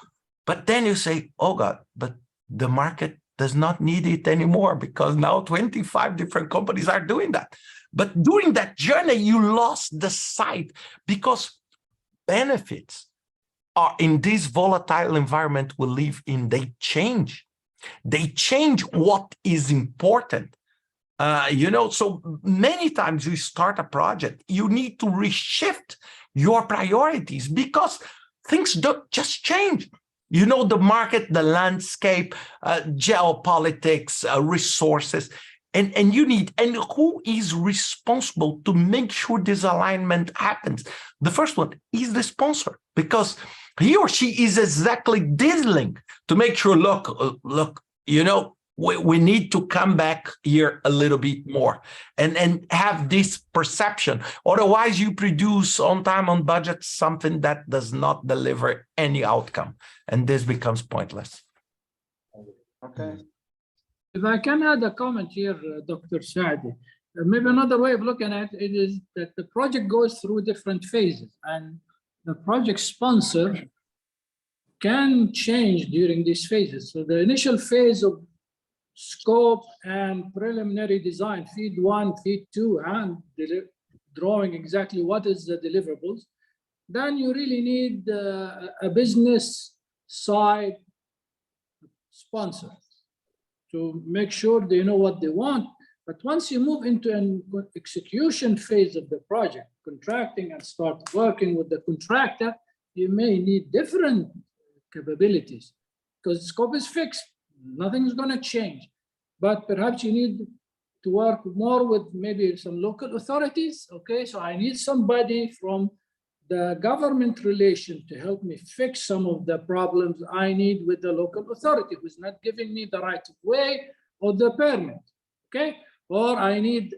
But then you say, oh God, but the market does not need it anymore, because now 25 different companies are doing that. But during that journey, you lost the sight, because benefits are in this volatile environment we live in. They change. They change what is important. You know, so many times you start a project, you need to reshift your priorities, because things don't just change. You know, the market, the landscape, geopolitics, resources, and you need, and who is responsible to make sure this alignment happens? The first one is the sponsor, because he or she is exactly this link to make sure, look, you know, we need to come back here a little bit more and have this perception. Otherwise, you produce on time, on budget, something that does not deliver any outcome. And this becomes pointless. Okay. If I can add a comment here, Dr. Saadi, maybe another way of looking at it is that the project goes through different phases, and the project sponsor can change during these phases. So the initial phase of scope and preliminary design, feed 1, feed 2, and drawing exactly what is the deliverables, then you really need a business side sponsor to make sure they know what they want. But once you move into an execution phase of the project, contracting and start working with the contractor, you may need different capabilities because scope is fixed. Nothing is going to change. But perhaps you need to work more with maybe some local authorities. Okay, so I need somebody from the government relation to help me fix some of the problems I need with the local authority who's not giving me the right of way or the permit. Okay, or I need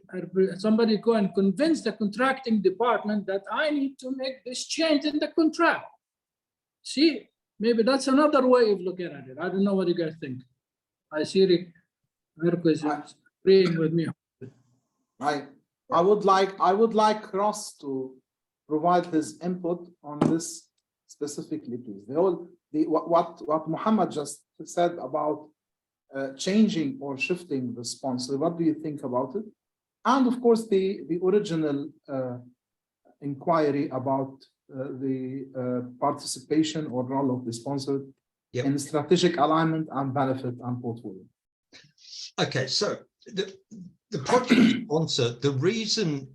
somebody go and convince the contracting department that I need to make this change in the contract. See, maybe that's another way of looking at it. I don't know what you guys think. I see Rick is agreeing with me. I would like Ross to provide his input on this specifically, please. What Muhammad just said about changing or shifting the sponsor. What do you think about it? And of course, the original inquiry about the participation or role of the sponsor in strategic alignment and benefit and portfolio. Okay, so the project sponsor, the reason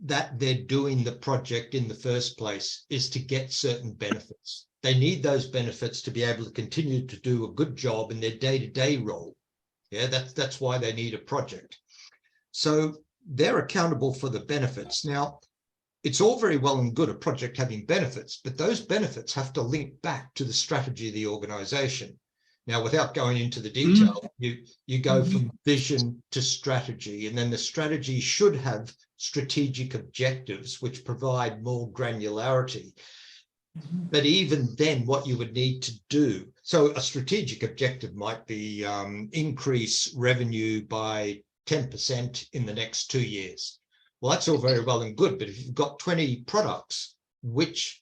that they're doing the project in the first place is to get certain benefits. They need those benefits to be able to continue to do a good job in their day-to-day role. Yeah, that's why they need a project. So they're accountable for the benefits. Now, it's all very well and good a project having benefits, but those benefits have to link back to the strategy of the organization. Now, without going into the detail, you go from vision to strategy, and then the strategy should have strategic objectives which provide more granularity. But even then, what you would need to do, so a strategic objective might be increase revenue by 10% in the next 2 years. Well, that's all very well and good, but if you've got 20 products, which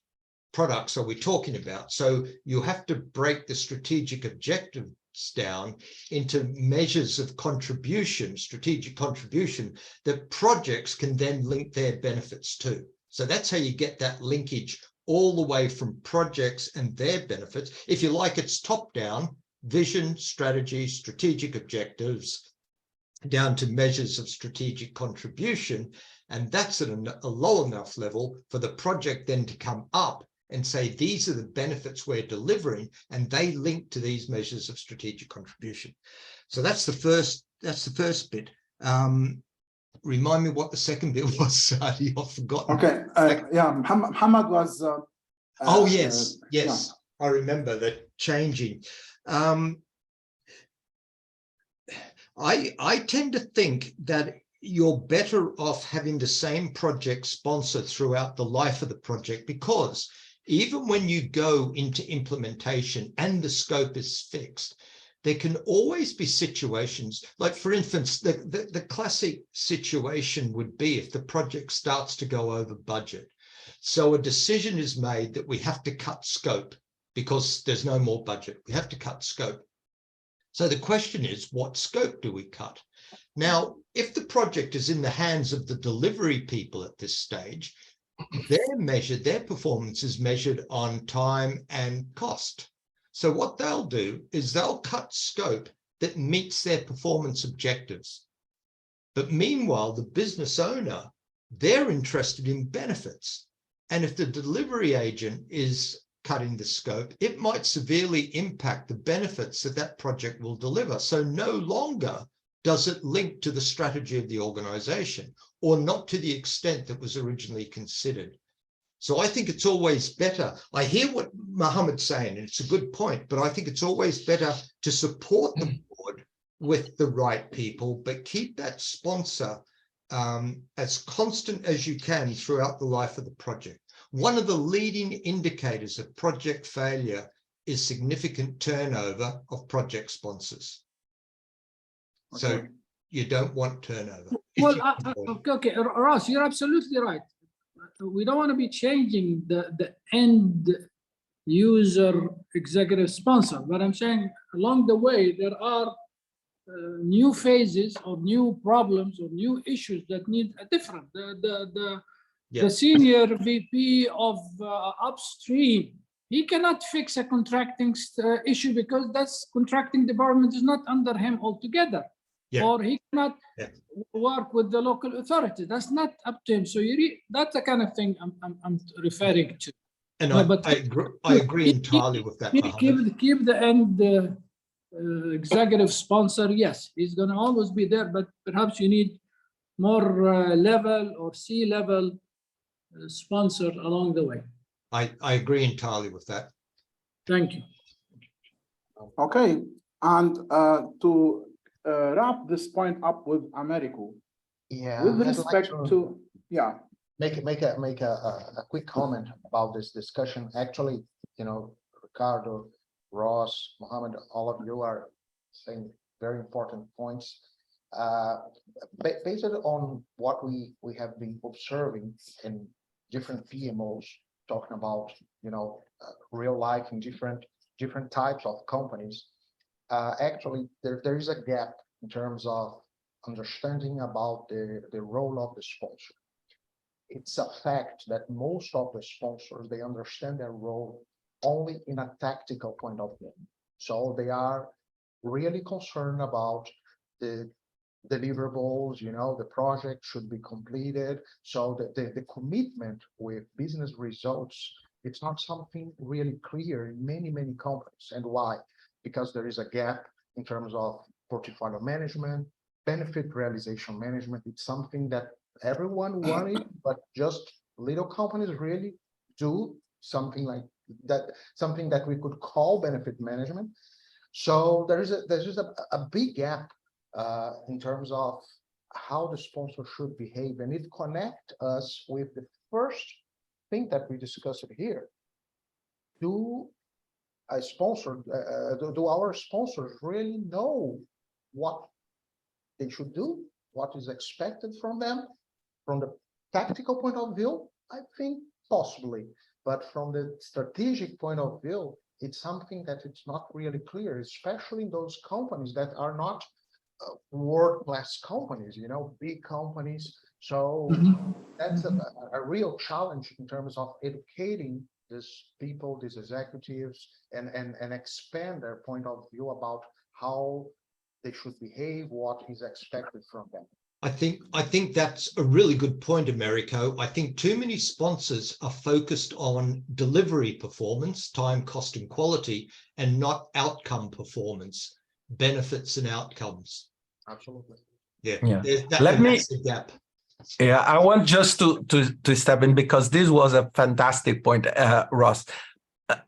products are we talking about? So you have to break the strategic objectives down into measures of contribution, strategic contribution, that projects can then link their benefits to. So that's how you get that linkage all the way from projects and their benefits. If you like, it's top down, vision, strategy, strategic objectives, down to measures of strategic contribution. And that's at a low enough level for the project then to come up and say, these are the benefits we're delivering, and they link to these measures of strategic contribution. So that's the first bit. Remind me what the second bit was, Sadi, I've forgotten. Okay, yeah, Muhammad was... oh, yes, yes, yeah. I remember that changing. I tend to think that you're better off having the same project sponsor throughout the life of the project, because even when you go into implementation and the scope is fixed, there can always be situations, like for instance, the classic situation would be if the project starts to go over budget. So a decision is made that we have to cut scope because there's no more budget. We have to cut scope. So the question is, what scope do we cut? Now, if the project is in the hands of the delivery people at this stage, their performance is measured on time and cost. So what they'll do is they'll cut scope that meets their performance objectives. But meanwhile, the business owner, they're interested in benefits. And if the delivery agent is cutting the scope, it might severely impact the benefits that that project will deliver. So no longer does it link to the strategy of the organization, or not to the extent that was originally considered. So I think it's always better. I hear what Muhammad's saying, and it's a good point, but I think it's always better to support the board with the right people, but keep that sponsor as constant as you can throughout the life of the project. One of the leading indicators of project failure is significant turnover of project sponsors. Okay. So you don't want turnover. Well, okay, Ross, you're absolutely right. We don't want to be changing the end user executive sponsor, but I'm saying along the way, there are new phases or new problems or new issues that need a different, the senior VP of upstream, he cannot fix a contracting issue because that's contracting department is not under him altogether. Yeah. Or he cannot Yeah. work with the local authority. That's not up to him. So that's the kind of thing I'm referring to. And No, but I agree entirely with that, Mohammed. Keep the end executive sponsor. Yes, he's going to always be there, but perhaps you need more level or C-level sponsor along the way. I agree entirely with that. Thank you. Okay, and to wrap this point up with Americo, Yeah. with I'd like respect to, yeah, make a quick comment about this discussion. Actually, you know, Ricardo, Ross, Mohammed, all of you are saying very important points. Based on what we have been observing in different PMOs, talking about, you know, real life in different types of companies. Actually, there is a gap in terms of understanding about the role of the sponsor. It's a fact that most of the sponsors, they understand their role only in a tactical point of view. So they are really concerned about the deliverables, you know, the project should be completed. So the commitment with business results, it's not something really clear in many companies. And why? Because there is a gap in terms of portfolio management, benefit realization management. It's something that everyone wanted, but just little companies really do something like that, something that we could call benefit management. So there's a big gap in terms of how the sponsor should behave, and it connects us with the first thing that we discussed here. Do our sponsors really know what they should do, what is expected from them? From the tactical point of view, I think possibly, but from the strategic point of view, it's something that it's not really clear, especially in those companies that are not world-class companies, you know, big companies. So that's a real challenge in terms of educating these people, these executives, and expand their point of view about how they should behave, what is expected from them. I think that's a really good point, Americo. I think too many sponsors are focused on delivery performance, time, cost, and quality, and not outcome performance, benefits and outcomes. Absolutely. Yeah. Let me. That's the gap. Yeah, I want just to step in because this was a fantastic point, Ross.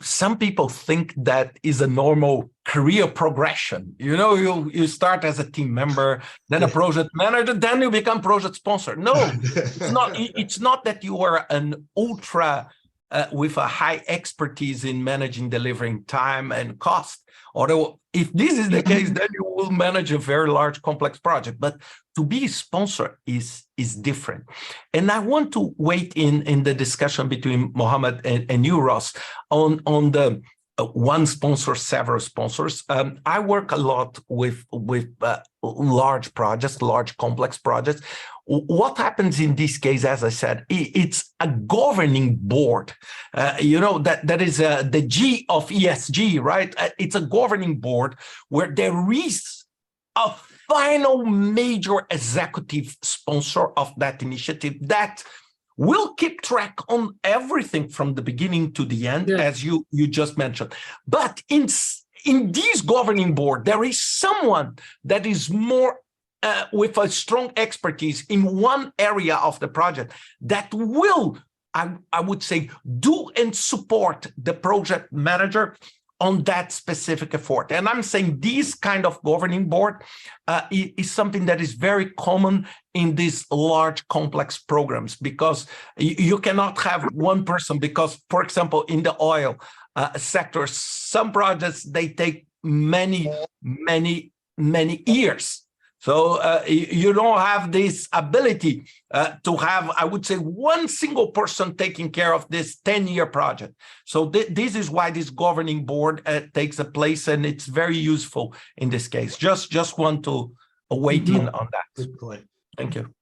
Some people think that is a normal career progression. You know, you start as a team member, then a project manager, then you become project sponsor. No, it's not. It's not that you are an ultra with a high expertise in managing, delivering time and cost. Although if this is the case, then you will manage a very large, complex project. But to be a sponsor is different. And I want to wait in the discussion between Mohammed and you, Ross, on the one sponsor, several sponsors. I work a lot with large projects, large complex projects. What happens in this case, as I said, it's a governing board. You know, that is the G of ESG, right? It's a governing board where there is a final major executive sponsor of that initiative that will keep track on everything from the beginning to the end, as you just mentioned. But in this governing board, there is someone that is more with a strong expertise in one area of the project that will, I would say, do and support the project manager on that specific effort. And I'm saying this kind of governing board is something that is very common in these large complex programs, because you cannot have one person, because, for example, in the oil sector, some projects, they take many years. So you don't have this ability to have, I would say, one single person taking care of this 10-year project. So this is why this governing board takes a place, and it's very useful in this case. Just want to weigh in on that. Good point. Thank you.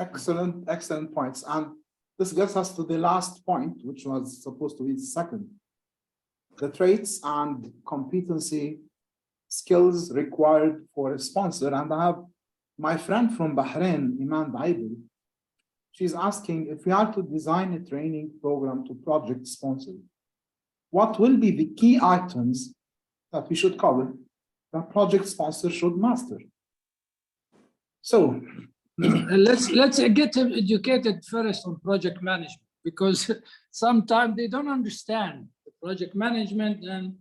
Excellent points. And this gets us to the last point, which was supposed to be the second. the traits and competency skills required for a sponsor. And I have my friend from Bahrain, Iman Daibel. She's asking if we are to design a training program to project sponsor, what will be the key items that we should cover that project sponsor should master? So let's get him educated first on project management, because sometimes they don't understand the project management and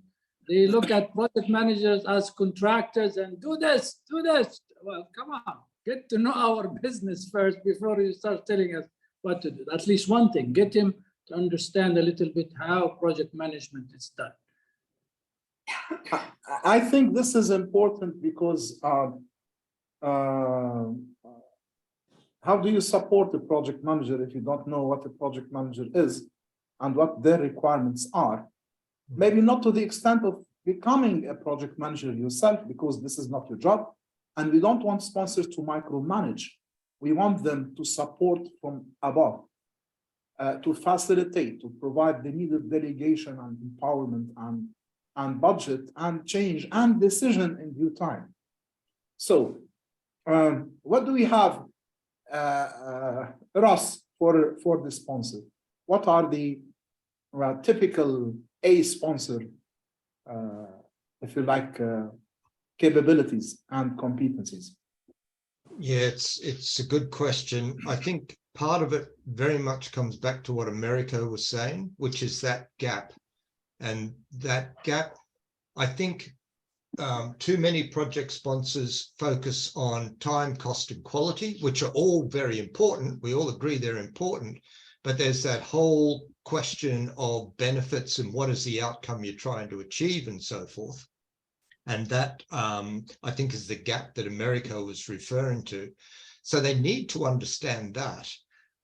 they look at project managers as contractors and do this. Well, come on, get to know our business first before you start telling us what to do. At least one thing, get him to understand a little bit how project management is done. I think this is important because how do you support a project manager if you don't know what a project manager is and what their requirements are? Maybe not to the extent of becoming a project manager yourself, because this is not your job. And we don't want sponsors to micromanage. We want them to support from above, to facilitate, to provide the needed delegation and empowerment and budget and change and decision in due time. So what do we have, Ross, for the sponsor? What are the typical A sponsor, if you like, capabilities and competencies? Yeah, it's a good question. I think part of it very much comes back to what Americo was saying, which is that gap. And that gap, I think too many project sponsors focus on time, cost, and quality, which are all very important. We all agree they're important, but there's that whole question of benefits and what is the outcome you're trying to achieve and so forth. And that, I think, is the gap that Americo was referring to. So they need to understand that.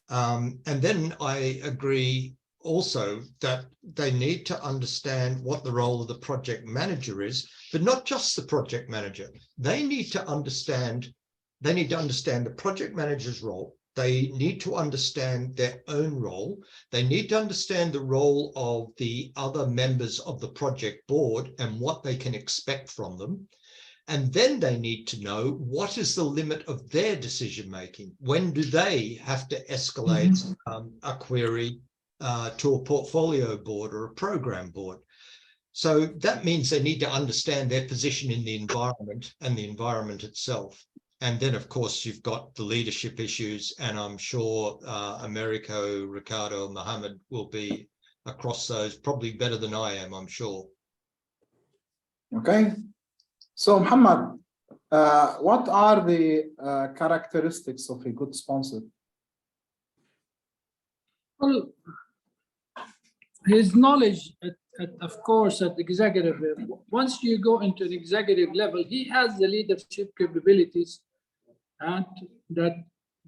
And then I agree also that they need to understand what the role of the project manager is, but not just the project manager. They need to understand the project manager's role. They need to understand their own role. They need to understand the role of the other members of the project board and what they can expect from them. And then they need to know what is the limit of their decision-making. When do they have to escalate a query to a portfolio board or a program board? So that means they need to understand their position in the environment and the environment itself. And then, of course, you've got the leadership issues, and I'm sure Americo, Ricardo, Mohammed will be across those probably better than I am, I'm sure. Okay. So, Mohammed, what are the characteristics of a good sponsor? Well, his knowledge, of course, at executive level. Once you go into an executive level, he has the leadership capabilities and that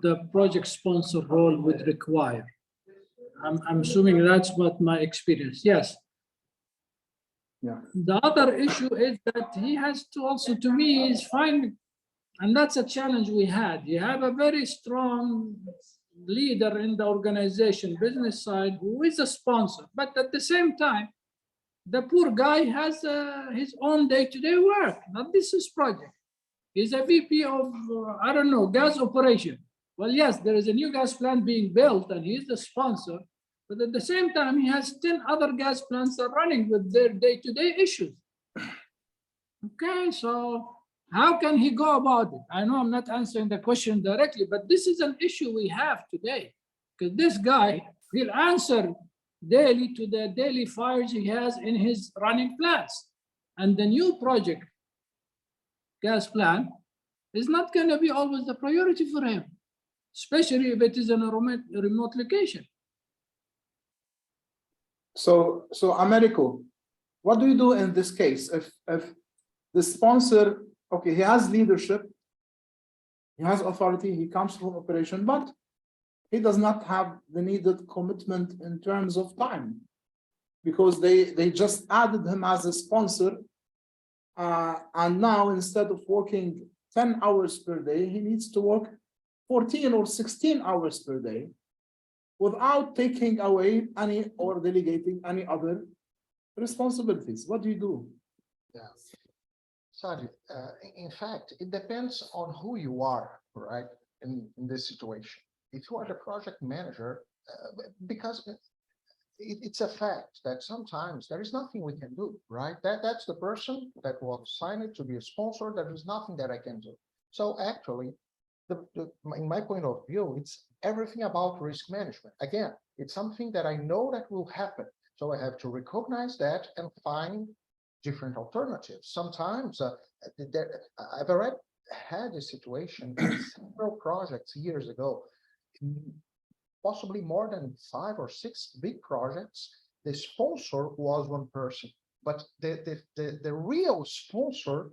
the project sponsor role would require. I'm assuming that's what my experience. Yes. Yeah. The other issue is that he has to also, to me, is find, and that's a challenge we had. You have a very strong leader in the organization, business side, who is a sponsor, but at the same time, the poor guy has his own day-to-day work, not this is project. He's a VP of, I don't know, gas operation. Well, yes, there is a new gas plant being built and he's the sponsor, but at the same time, he has 10 other gas plants that are running with their day-to-day issues. Okay, so how can he go about it? I know I'm not answering the question directly, but this is an issue we have today, because this guy will answer daily to the daily fires he has in his running plants. And the new project gas plant is not going to be always the priority for him, especially if it is in a remote location. So Americo, what do you do in this case? If the sponsor, okay, he has leadership, he has authority, he comes from operation, but he does not have the needed commitment in terms of time, because they just added him as a sponsor. And now, instead of working 10 hours per day, he needs to work 14 or 16 hours per day without taking away any or delegating any other responsibilities. What do you do? Yeah. Sadi, in fact, it depends on who you are, right, in this situation. If you are the project manager, because it's a fact that sometimes there is nothing we can do, right? That's the person that was signed to be a sponsor. There is nothing that I can do. So actually, in my point of view, it's everything about risk management. Again, it's something that I know that will happen. So I have to recognize that and find different alternatives. Sometimes I've already had a situation in several projects years ago, possibly more than 5 or 6 big projects. The sponsor was one person, but the real sponsor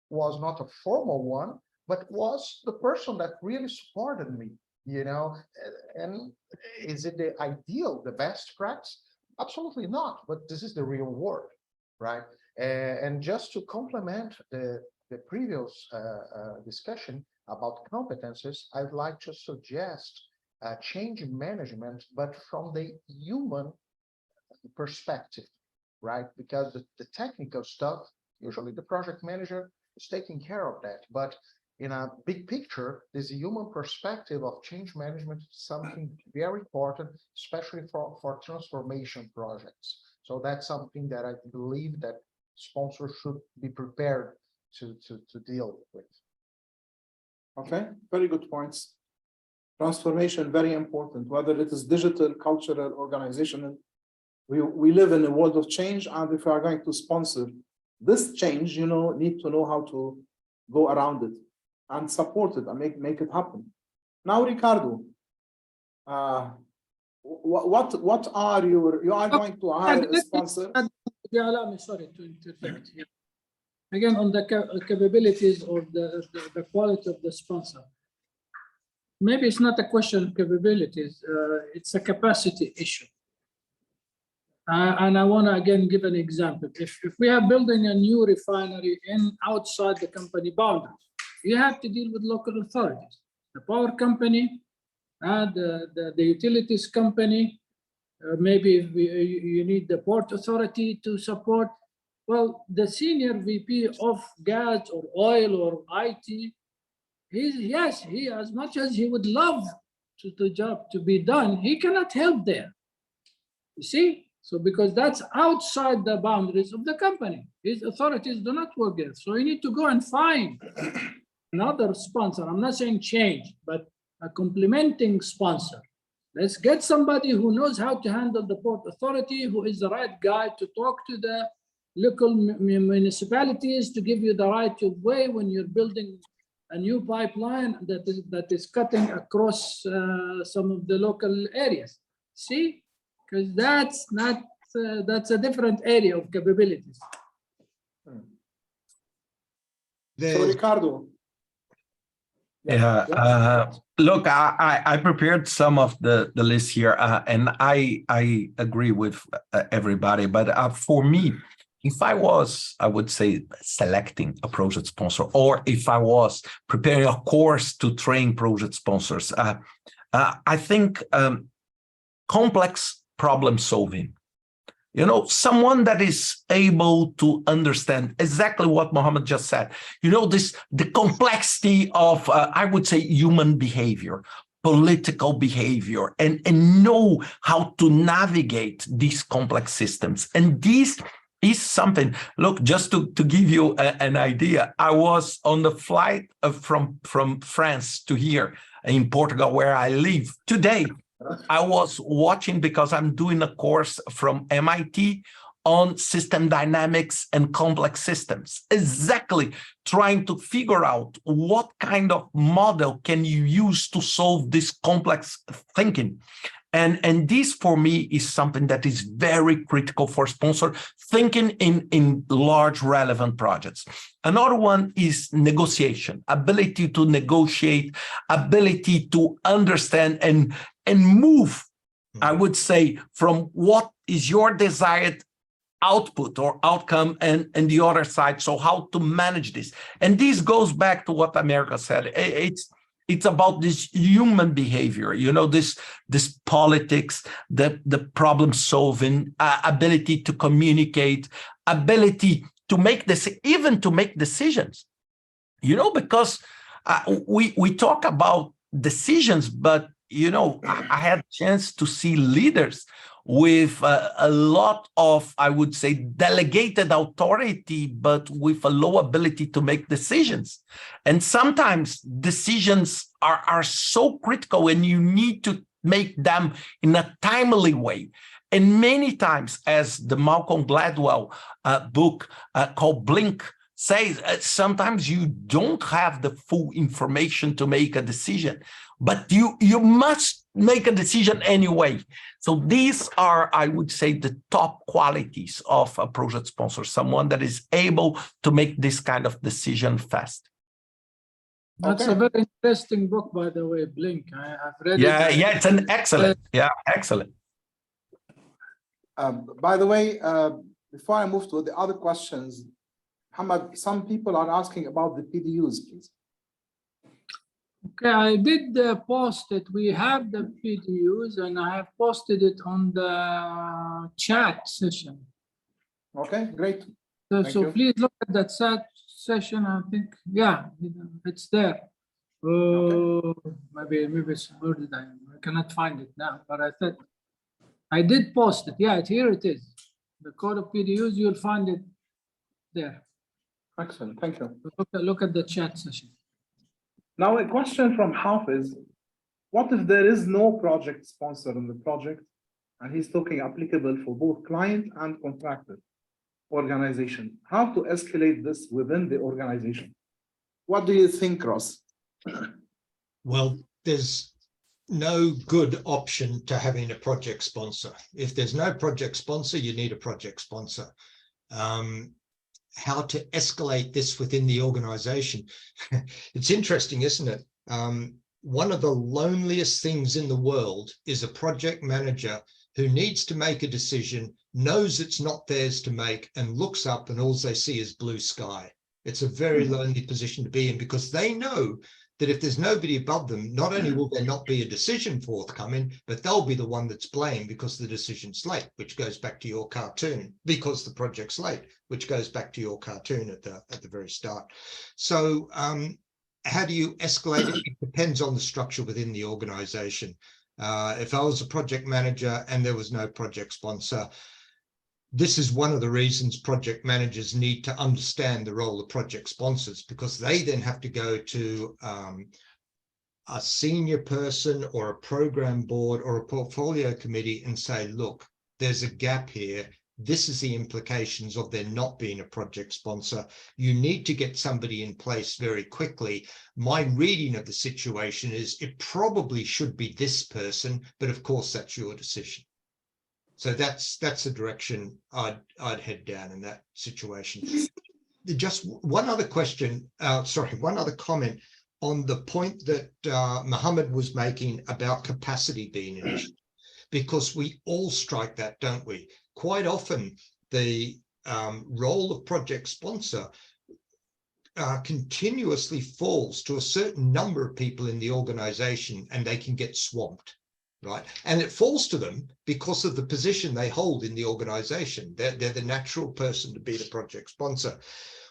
was not a formal one, but was the person that really supported me, you know. And is it the ideal, the best practice? Absolutely not, but this is the real world, right? And just to complement the previous discussion about competencies, I'd like to suggest change management, but from the human perspective, right? Because the technical stuff, usually the project manager is taking care of that. But in a big picture, this human perspective of change management is something very important, especially for transformation projects. So that's something that I believe that sponsors should be prepared to deal with. Okay, very good points. Transformation, very important, whether it is digital, cultural, organizational. We live in a world of change, and if we are going to sponsor this change, you know, need to know how to go around it and support it and make it happen. Now, Ricardo, what are you are going to hire a sponsor? Yeah, allow me, sorry to interject here. Again, on the capabilities or the quality of the sponsor. Maybe it's not a question of capabilities, it's a capacity issue. And I want to again give an example. If we are building a new refinery outside the company boundaries, you have to deal with local authorities, the power company, the utilities company, maybe if you need the port authority to support. Well, the senior VP of gas or oil or IT, he, as much as he would love the job to be done, he cannot help there. You see? So because that's outside the boundaries of the company. His authorities do not work there. So you need to go and find another sponsor. I'm not saying change, but a complementing sponsor. Let's get somebody who knows how to handle the port authority, who is the right guy to talk to the local municipalities to give you the right of way when you're building a new pipeline that is cutting across some of the local areas. See? Because that's not, that's a different area of capabilities. So Ricardo. Yeah, look, I prepared some of the list here, and I agree with everybody. But for me, if I was, I would say, selecting a project sponsor, or if I was preparing a course to train project sponsors, I think complex problem solving. You know, someone that is able to understand exactly what Mohammed just said. You know, the complexity of, I would say, human behavior, political behavior, and know how to navigate these complex systems. And this is something, look, just to give you an idea, I was on the flight from France to here in Portugal, where I live today. I was watching, because I'm doing a course from MIT on system dynamics and complex systems, exactly trying to figure out what kind of model can you use to solve this complex thinking. And this, for me, is something that is very critical for sponsor thinking in large relevant projects. Another one is negotiation, ability to negotiate, ability to understand and move, I would say, from what is your desired output or outcome and the other side. So how to manage this. And this goes back to what America said. it's about this human behavior, you know, this politics, the problem solving, ability to communicate, ability to make this, even to make decisions, you know, because we talk about decisions, but, you know, I had a chance to see leaders with a lot of, I would say, delegated authority, but with a low ability to make decisions. And sometimes decisions are so critical and you need to make them in a timely way. And many times, as the Malcolm Gladwell book called Blink says, sometimes you don't have the full information to make a decision, but you must make a decision anyway. So these are, I would say, the top qualities of a project sponsor, someone that is able to make this kind of decision fast. That's Okay. a very interesting book, by the way, Blink. I've read it. Yeah, it's an excellent, excellent. By the way, before I move to the other questions, Muhammad, some people are asking about the PDUs, please. Okay, I did post it. We have the PDUs and I have posted it on the chat session. Okay, great. So, Thank you. please look at that chat session. I think, yeah, it's there. Maybe it's where did I cannot find it now, but I thought I did post it. Yeah, here it is. The code of PDUs, you'll find it there. Excellent, thank you. Look at the chat session. Now, a question from Hafiz. What if there is no project sponsor in the project? And he's talking applicable for both client and contractor organization. How to escalate this within the organization? What do you think, Ross? Well, there's no good option to having a project sponsor. If there's no project sponsor, you need a project sponsor. How to escalate this within the organization. It's interesting, isn't it? One of the loneliest things in the world is a project manager who needs to make a decision, knows it's not theirs to make, and looks up and all they see is blue sky. It's a very lonely position to be in, because they know that if there's nobody above them, not only will there not be a decision forthcoming, but they'll be the one that's blamed because the decision's late, which goes back to your cartoon, because the project's late, which goes back to your cartoon at the very start. So how do you escalate it? It depends on the structure within the organization. If I was a project manager and there was no project sponsor, this is one of the reasons project managers need to understand the role of project sponsors, because they then have to go to a senior person or a program board or a portfolio committee and say, look, there's a gap here. This is the implications of there not being a project sponsor. You need to get somebody in place very quickly. My reading of the situation is it probably should be this person, but of course that's your decision. So that's the direction I'd head down in that situation. Just one other question, one other comment on the point that Mohammed was making about capacity being an issue, because we all strike that, don't we? Quite often the role of project sponsor continuously falls to a certain number of people in the organization, and they can get swamped. Right. And it falls to them because of the position they hold in the organization. They're the natural person to be the project sponsor.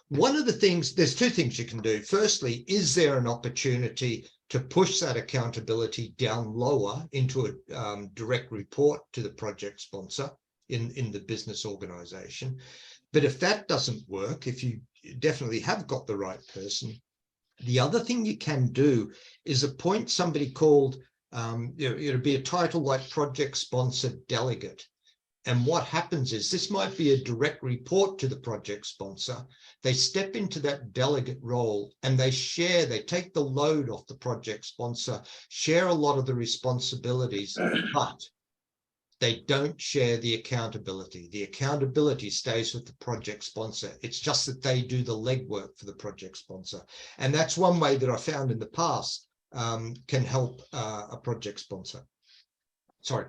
One of the things, there's two things you can do. Firstly, is there an opportunity to push that accountability down lower into a direct report to the project sponsor in the business organization? But if that doesn't work, if you definitely have got the right person, the other thing you can do is appoint somebody called it'll be a title like project sponsor delegate. And what happens is this might be a direct report to the project sponsor. They step into that delegate role and they take the load off the project sponsor, share a lot of the responsibilities, but they don't share the accountability. The accountability stays with the project sponsor. It's just that they do the legwork for the project sponsor. And that's one way that I found in the past can help a project sponsor. Sorry.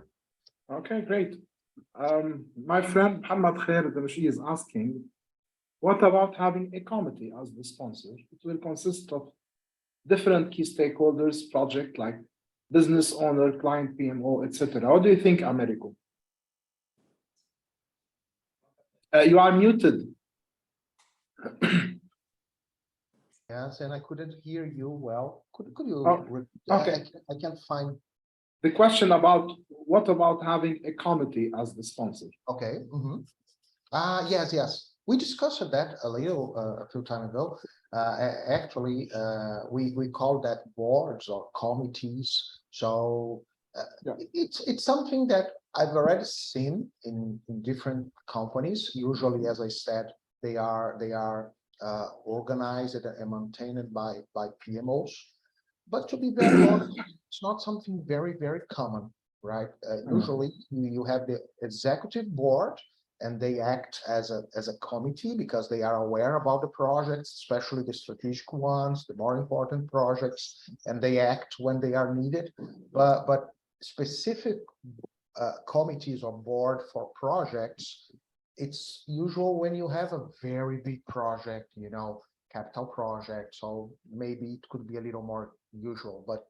Okay, great. My friend Muhammad Khair Damashi is asking, what about having a committee as the sponsor? It will consist of different key stakeholders, project like business owner, client, PMO, etc. What do you think, Americo? You are muted. Yes, and I couldn't hear you well. Could you? Oh, okay. I can't find. The question about what about having a committee as the sponsor? Okay. Yes. We discussed that a little a few time ago. Actually, we call that boards or committees. So Yeah. it's something that I've already seen in different companies. Usually, as I said, they are organized and maintained by PMOs. But to be very honest, it's not something very common, right? Usually, you have the executive board, and they act as a committee because they are aware about the projects, especially the strategic ones, the more important projects, and they act when they are needed. But specific committees or board for projects, it's usual when you have a very big project, capital project. So maybe it could be a little more usual, but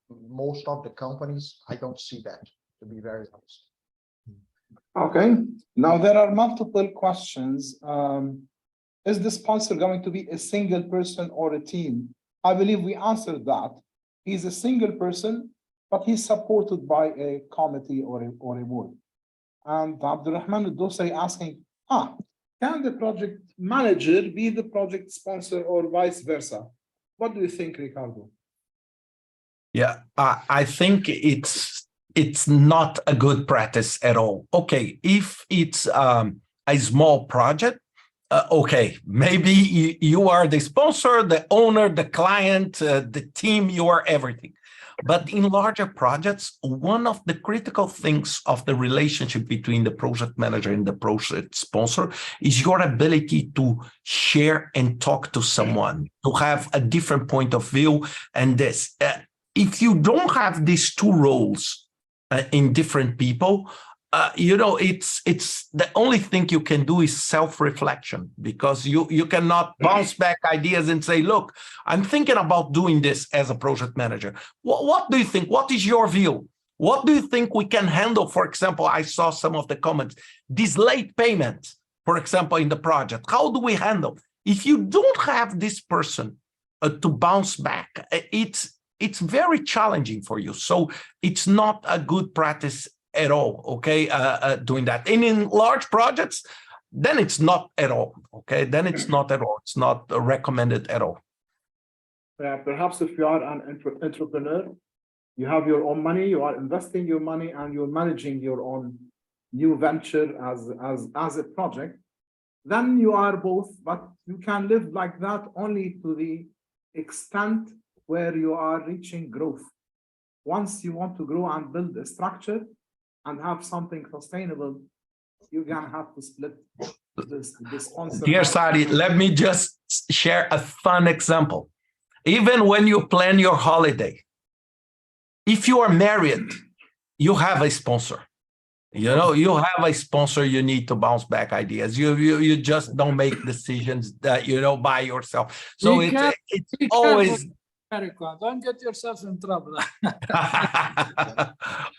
most of the companies, I don't see that, to be very honest. Okay, now there are multiple questions. Is the sponsor going to be a single person or a team? I believe we answered that. He's a single person, but he's supported by a committee or a board. And Abdulrahman al-Dosari asking, can the project manager be the project sponsor or vice versa? What do you think, Ricardo? Yeah, I think it's not a good practice at all. Okay, if it's a small project, okay, maybe you are the sponsor, the owner, the client, the team, you are everything. But in larger projects, one of the critical things of the relationship between the project manager and the project sponsor is your ability to share and talk to someone, to have a different point of view. And this, if you don't have these two roles in different people, it's the only thing you can do is self-reflection, because you cannot bounce back ideas and say, look, I'm thinking about doing this as a project manager. What do you think? What is your view? What do you think we can handle? For example, I saw some of the comments, this late payment, for example, in the project. How do we handle? If you don't have this person to bounce back, it's very challenging for you. So it's not a good practice at all, okay, doing that. And in large projects, then it's not at all, okay? Then it's not at all. It's not recommended at all. Perhaps if you are an entrepreneur, you have your own money, you are investing your money, and you're managing your own new venture as a project, then you are both, but you can live like that only to the extent where you are reaching growth. Once you want to grow and build a structure and have something sustainable, you're gonna have to split this sponsor. Dear Sadi, let me just share a fun example. Even when you plan your holiday, if you are married, you have a sponsor. You have a sponsor, you need to bounce back ideas. You just don't make decisions that, by yourself. So it's always... Don't get yourself in trouble.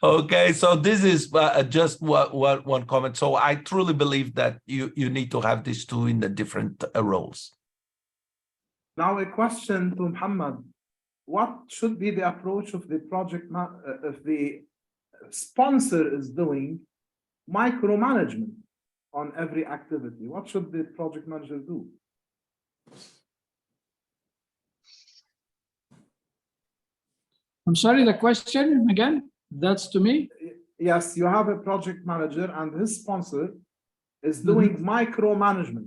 Okay, so this is just one comment. So I truly believe that you need to have these two in the different roles. Now a question to Muhammad. What should be the approach of the project if the sponsor is doing micromanagement on every activity? What should the project manager do? I'm sorry, the question again, that's to me? Yes, you have a project manager and his sponsor is doing micromanagement.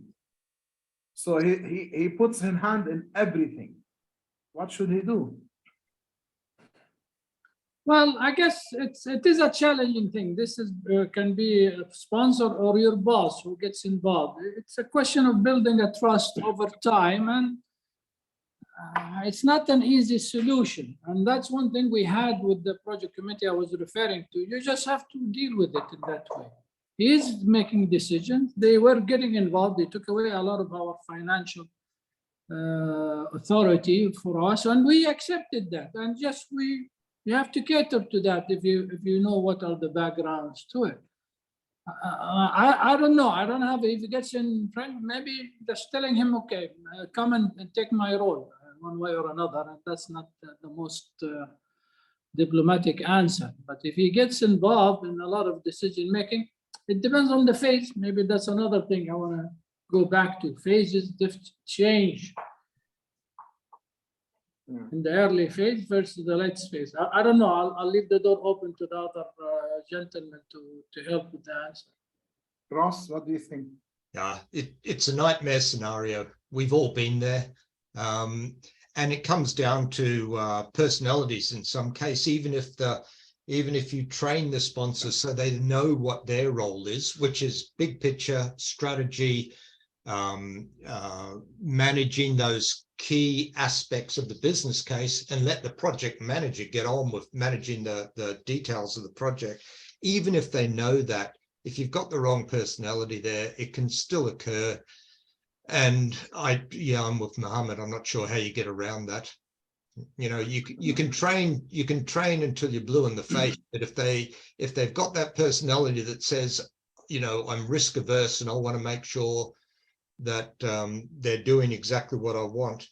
So he puts his hand in everything. What should he do? Well, I guess it is a challenging thing. This is can be a sponsor or your boss who gets involved. It's a question of building a trust over time, and it's not an easy solution. And that's one thing we had with the project committee I was referring to. You just have to deal with it in that way. He is making decisions. They were getting involved. They took away a lot of our financial authority for us, and we accepted that. And just you have to cater to that if you know what are the backgrounds to it. I don't know. I don't have, if he gets in front, maybe just telling him, okay, come and take my role one way or another. And that's not the most diplomatic answer. But if he gets involved in a lot of decision making, it depends on the phase. Maybe that's another thing I want to go back to. Phases change in the early phase versus the late phase. I don't know. I'll leave the door open to the other gentleman to help with the answer. Ross, what do you think? Yeah, it's a nightmare scenario. We've all been there. And it comes down to personalities in some case, even if you train the sponsors so they know what their role is, which is big picture strategy, managing those key aspects of the business case, and let the project manager get on with managing the details of the project. Even if they know that, if you've got the wrong personality there, it can still occur. And I'm with Mohammed. I'm not sure how you get around that. You know, you can train until you're blue in the face, but if they've got that personality that says, you know, I'm risk averse and I want to make sure that they're doing exactly what I want,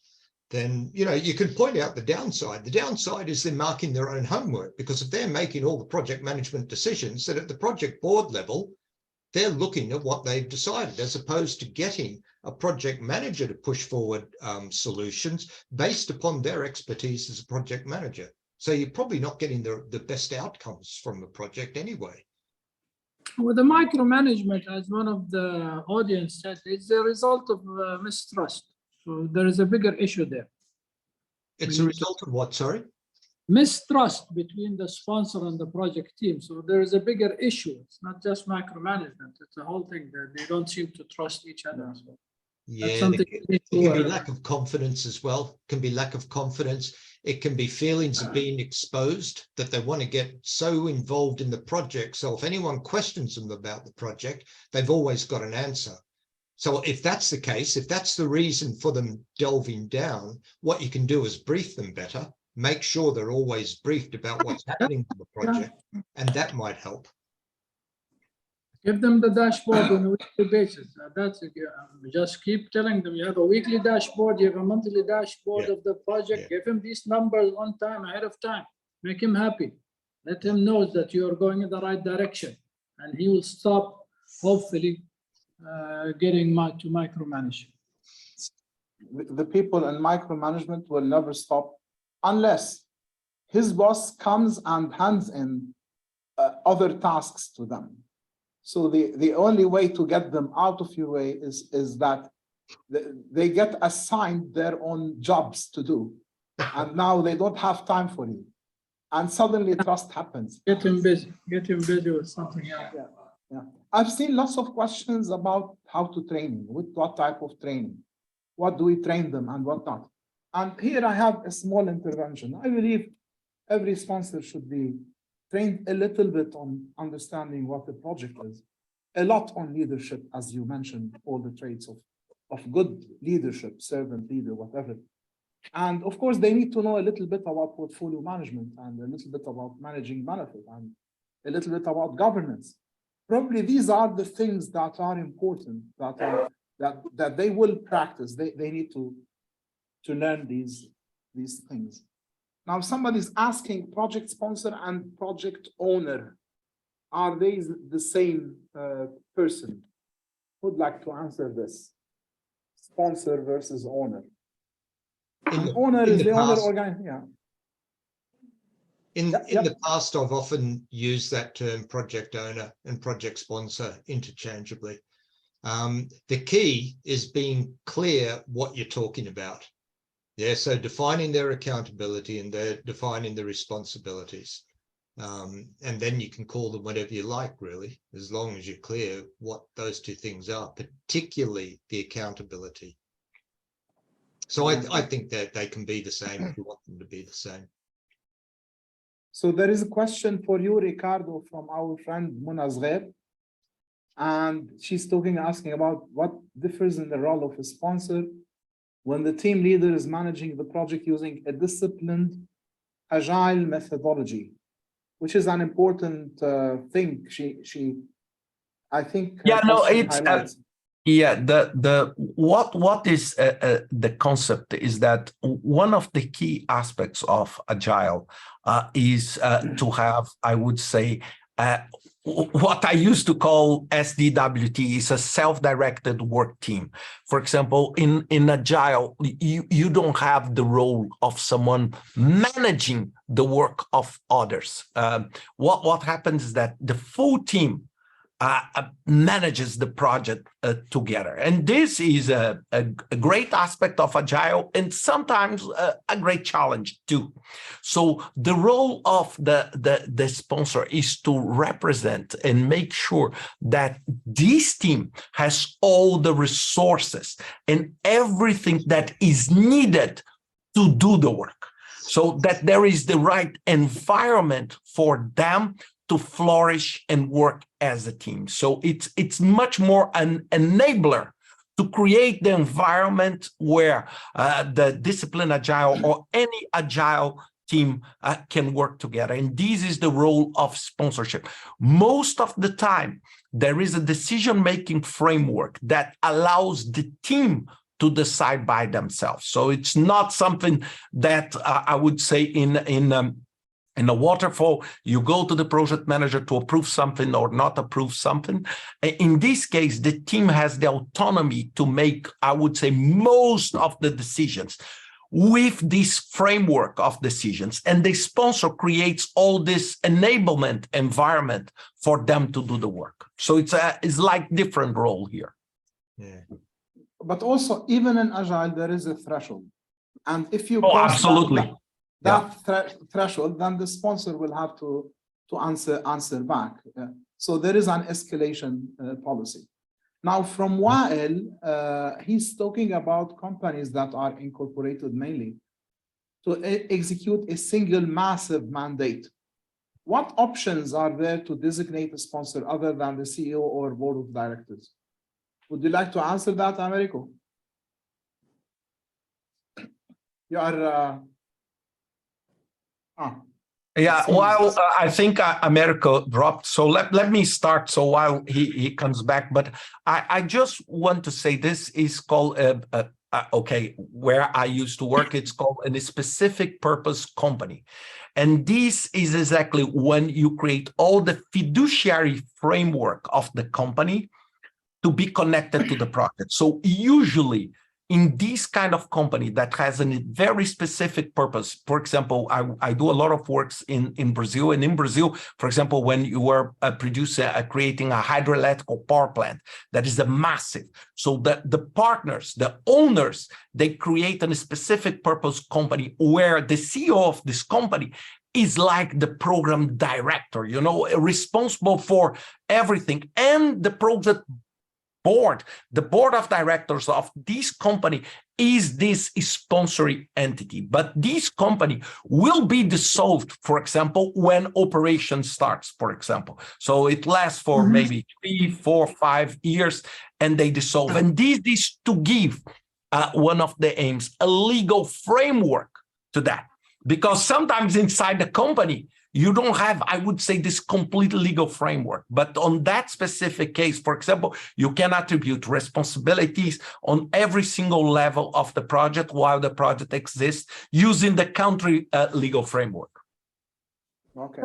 then, you know, you can point out the downside. The downside is they're marking their own homework, because if they're making all the project management decisions, then at the project board level, they're looking at what they've decided, as opposed to getting a project manager to push forward solutions based upon their expertise as a project manager. So you're probably not getting the best outcomes from the project anyway. With the micromanagement, as one of the audience said, it's a result of mistrust. So there is a bigger issue there. It's a result of what, sorry? Mistrust between the sponsor and the project team. So there is a bigger issue. It's not just micromanagement. It's a whole thing that they don't seem to trust each other. So Yeah, something it can be lack of confidence as well. It can be lack of confidence. It can be feelings of being exposed, that they want to get so involved in the project. So if anyone questions them about the project, they've always got an answer. So if that's the case, if that's the reason for them delving down, what you can do is brief them better, make sure they're always briefed about what's happening to the project, and that might help. Give them the dashboard on a weekly basis. That's it. Just keep telling them you have a weekly dashboard, you have a monthly dashboard of the project. Give him these numbers on time, ahead of time. Make him happy. Let him know that you are going in the right direction, and he will stop, hopefully, getting to micromanage. The people in micromanagement will never stop unless his boss comes and hands in other tasks to them. So the only way to get them out of your way is that they get assigned their own jobs to do, and now they don't have time for you, and suddenly trust happens. Get him busy with something else. Yeah. I've seen lots of questions about how to train, with what type of training, what do we train them and what not. And here I have a small intervention. I believe every sponsor should be trained a little bit on understanding what the project is, a lot on leadership, as you mentioned, all the traits of good leadership, servant leader, whatever. And of course, they need to know a little bit about portfolio management, and a little bit about managing benefit, and a little bit about governance. Probably these are the things that are important, that they will practice. They need to learn these things. Now, somebody's asking, project sponsor and project owner, are they the same person? Who'd like to answer this? Sponsor versus owner. Owner is the owner organ. Yeah. In the past, I've often used that term project owner and project sponsor interchangeably. The key is being clear what you're talking about. Yeah, so defining their accountability and defining the responsibilities. And then you can call them whatever you like, really, as long as you're clear what those two things are, particularly the accountability. So I think that they can be the same if you want them to be the same. So there is a question for you, Ricardo, from our friend Mona Zghair. And she's asking about what differs in the role of a sponsor when the team leader is managing the project using a disciplined, agile methodology, which is an important thing. I think. Yeah, no, question it's highlights. yeah. What is the concept is that one of the key aspects of agile is to have, I would say, what I used to call SDWT is a self-directed work team. For example, in agile, you don't have the role of someone managing the work of others. What happens is that the full team manages the project together. And this is a great aspect of agile and sometimes a great challenge too. So the role of the sponsor is to represent and make sure that this team has all the resources and everything that is needed to do the work, so that there is the right environment for them to flourish and work as a team. So it's much more an enabler to create the environment where the discipline agile or any agile team can work together. And this is the role of sponsorship. Most of the time, there is a decision-making framework that allows the team to decide by themselves. So it's not something that I would say in a waterfall, you go to the project manager to approve something or not approve something. In this case, the team has the autonomy to make, I would say, most of the decisions with this framework of decisions. And the sponsor creates all this enablement environment for them to do the work. So it's like different role here. Yeah. But also, even in agile, there is a threshold. And if you absolutely. that threshold, then the sponsor will have to answer back. So there is an escalation policy. Now, from Wael, he's talking about companies that are incorporated mainly to execute a single massive mandate. What options are there to designate a sponsor other than the CEO or board of directors? Would you like to answer that, Americo? You are. Yeah, while I think Americo dropped, so let me start. So while he comes back, but I just want to say this is called okay, where I used to work, it's called a specific purpose company. And this is exactly when you create all the fiduciary framework of the company to be connected to the project. So usually in this kind of company that has a very specific purpose, for example, I do a lot of works in Brazil, and in Brazil, for example, when you are creating a hydroelectric power plant, that is a massive. So the partners, the owners, they create a specific purpose company where the CEO of this company is like the program director, you know, responsible for everything. And the project board, the board of directors of this company is this sponsoring entity. But this company will be dissolved, for example, when operation starts, for example. So it lasts for maybe 3, 4, 5 years, and they dissolve. And this is to give one of the aims, a legal framework to that. Because sometimes inside the company, you don't have, I would say, this complete legal framework. But on that specific case, for example, you can attribute responsibilities on every single level of the project while the project exists using the country legal framework. Okay.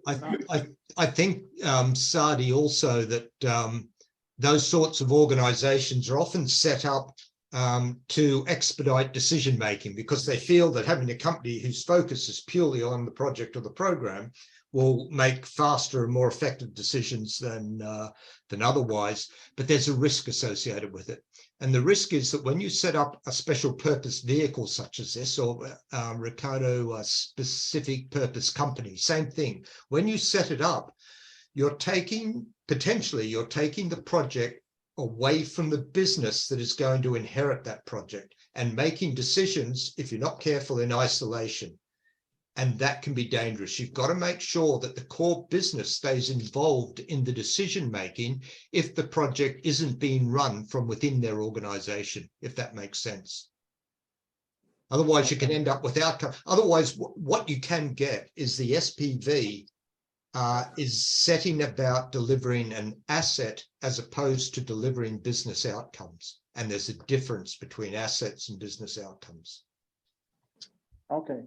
I think, Sadi, also that those sorts of organizations are often set up to expedite decision-making, because they feel that having a company whose focus is purely on the project or the program will make faster and more effective decisions than otherwise. But there's a risk associated with it. And the risk is that when you set up a special purpose vehicle such as this, or Ricardo, a specific purpose company, same thing. When you set it up, potentially you're taking the project away from the business that is going to inherit that project and making decisions, if you're not careful, in isolation. And that can be dangerous. You've got to make sure that the core business stays involved in the decision making if the project isn't being run from within their organization, if that makes sense. Otherwise, you can end up with outcome. Otherwise, what you can get is the SPV is setting about delivering an asset as opposed to delivering business outcomes. And there's a difference between assets and business outcomes. Okay.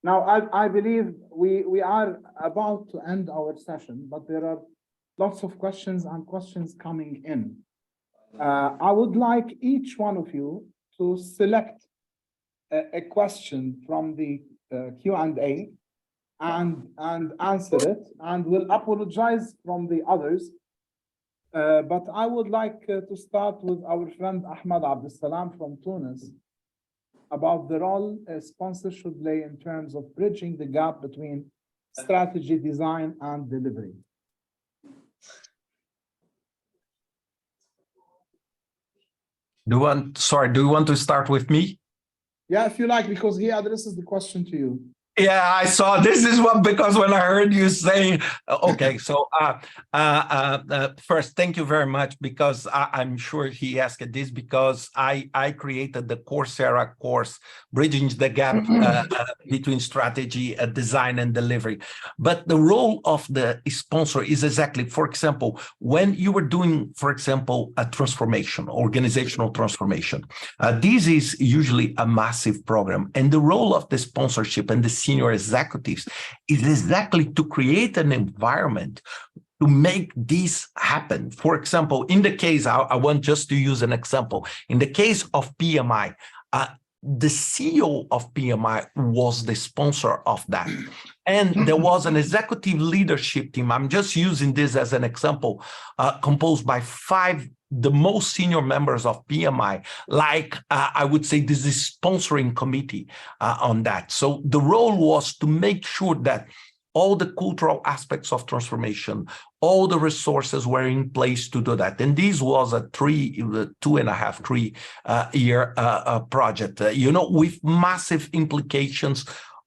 Now, I believe we are about to end our session, but there are lots of questions coming in. I would like each one of you to select a question from the Q&A and answer it, and we'll apologize from the others. But I would like to start with our friend Ahmed Abdessalam from Tunis about the role a sponsor should play in terms of bridging the gap between strategy, design, and delivery. Do you want to start with me? Yeah, if you like, because he addresses the question to you. Yeah, I saw this is one because when I heard you saying, okay, so first, thank you very much, because I'm sure he asked this because I created the Coursera course, Bridging the Gap between strategy, design, and delivery. But the role of the sponsor is exactly, for example, when you were doing, for example, a transformation, organizational transformation, this is usually a massive program. And the role of the sponsorship and the senior executives is exactly to create an environment to make this happen. For example, in the case, I want just to use an example. In the case of PMI, the CEO of PMI was the sponsor of that. And there was an executive leadership team. I'm just using this as an example, composed by 5 the most senior members of PMI, like I would say this is sponsoring committee on that. So the role was to make sure that all the cultural aspects of transformation, all the resources were in place to do that. And this was a 2.5-3 year project, with massive implications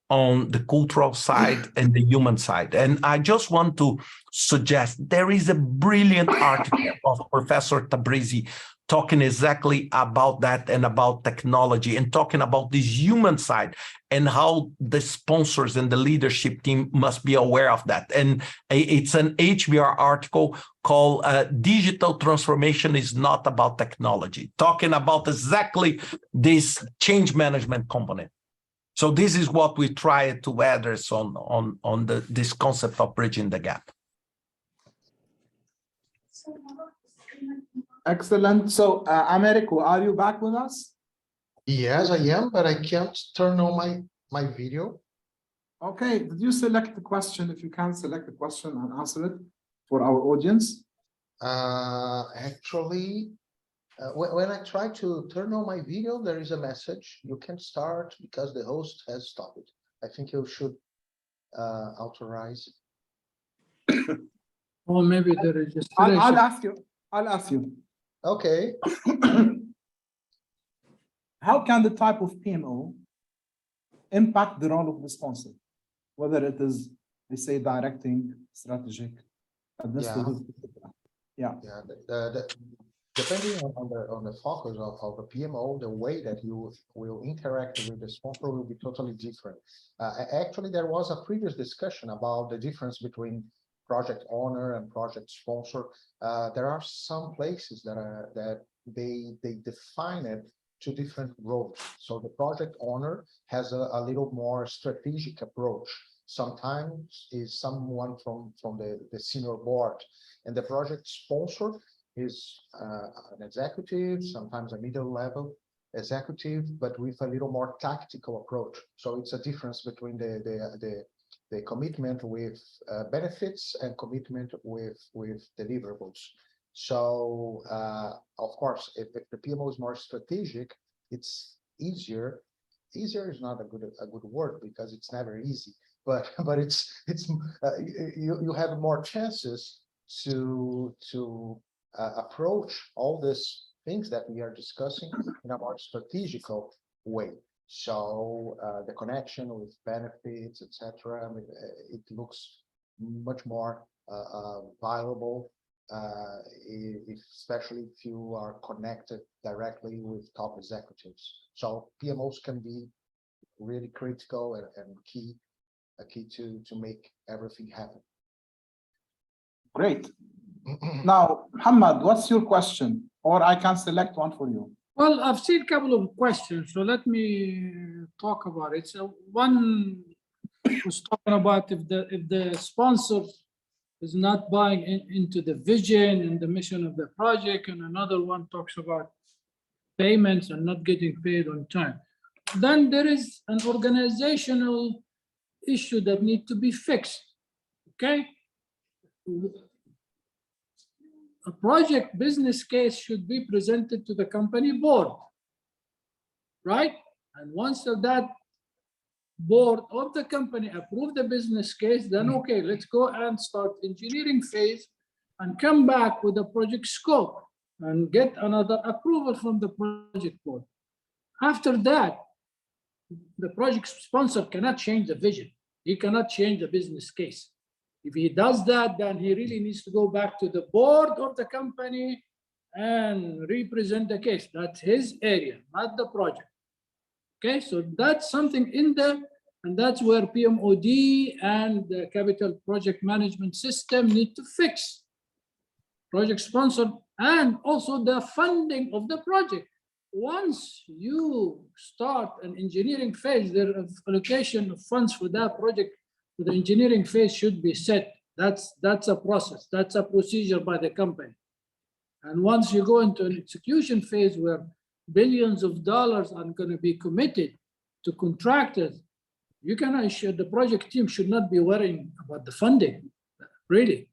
on the cultural side and the human side. And I just want to suggest there is a brilliant article of Professor Tabrizi talking exactly about that and about technology and talking about this human side and how the sponsors and the leadership team must be aware of that. And it's an HBR article called Digital Transformation is Not About Technology, talking about exactly this change management component. So this is what we try to address on this concept of bridging the gap. Excellent. So, Americo, are you back with us? Yes, I am, but I can't turn on my video. Okay. Did you select the question? If you can select the question and answer it for our audience. Actually, when I try to turn on my video, there is a message. You can start because the host has stopped it. I think you should authorize. Or maybe the registration. I'll ask you. Okay. How can the type of PMO impact the role of the sponsor? Whether it is, they say, directing, strategic, administrative, yeah. Depending on the focus of the PMO, the way that you will interact with the sponsor will be totally different. Actually, there was a previous discussion about the difference between project owner and project sponsor. There are some places that they define it to different roles. So the project owner has a little more strategic approach. Sometimes is someone from the senior board, and the project sponsor is an executive, sometimes a middle level executive, but with a little more tactical approach. So it's a difference between the commitment with benefits and commitment with deliverables. So of course, if the PMO is more strategic, it's easier. Easier is not a good word because it's never easy, but it's you have more chances to approach all these things that we are discussing in a more strategical way. So the connection with benefits, etc. I mean, it looks much more viable, especially if you are connected directly with top executives. So PMOs can be really critical and key to make everything happen. Great. Now, Muhammad, what's your question? Or I can select one for you. Well, I've seen a couple of questions, so let me talk about it. So one was talking about if the sponsor is not buying into the vision and the mission of the project, and another one talks about payments and not getting paid on time. Then there is an organizational issue that need to be fixed, okay? A project business case should be presented to the company board, right? And once that board of the company approve the business case, then okay, let's go and start engineering phase and come back with a project scope and get another approval from the project board. After that, the project sponsor cannot change the vision. He cannot change the business case. If he does that, then he really needs to go back to the board of the company and represent the case. That's his area, not the project. Okay, so that's something in there, and that's where PMOD and the capital project management system need to fix. Project sponsor and also the funding of the project. Once you start an engineering phase, the allocation of funds for that project, the engineering phase should be set. That's a process. That's a procedure by the company. And once you go into an execution phase where billions of dollars are going to be committed to contractors, you cannot, the project team should not be worrying about the funding, really.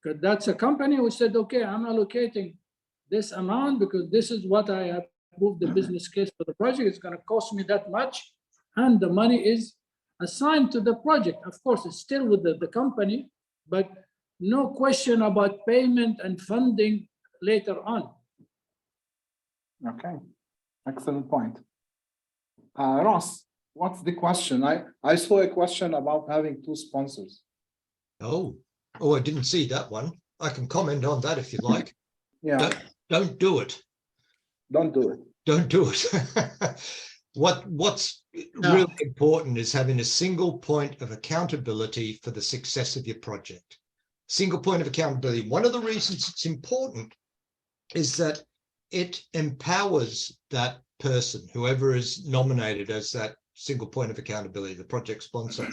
Because that's a company who said, okay, I'm allocating this amount because this is what I approved the business case for the project. It's going to cost me that much. And the money is assigned to the project. Of course, it's still with the company, but no question about payment and funding later on. Okay, excellent point. Ross, what's the question? I saw a question about having two sponsors. Oh, I didn't see that one. I can comment on that if you like. Yeah, Don't do it. don't do it. Don't do it. What's really important is having a single point of accountability for the success of your project. Single point of accountability. One of the reasons it's important is that it empowers that person, whoever is nominated as that single point of accountability, the project sponsor.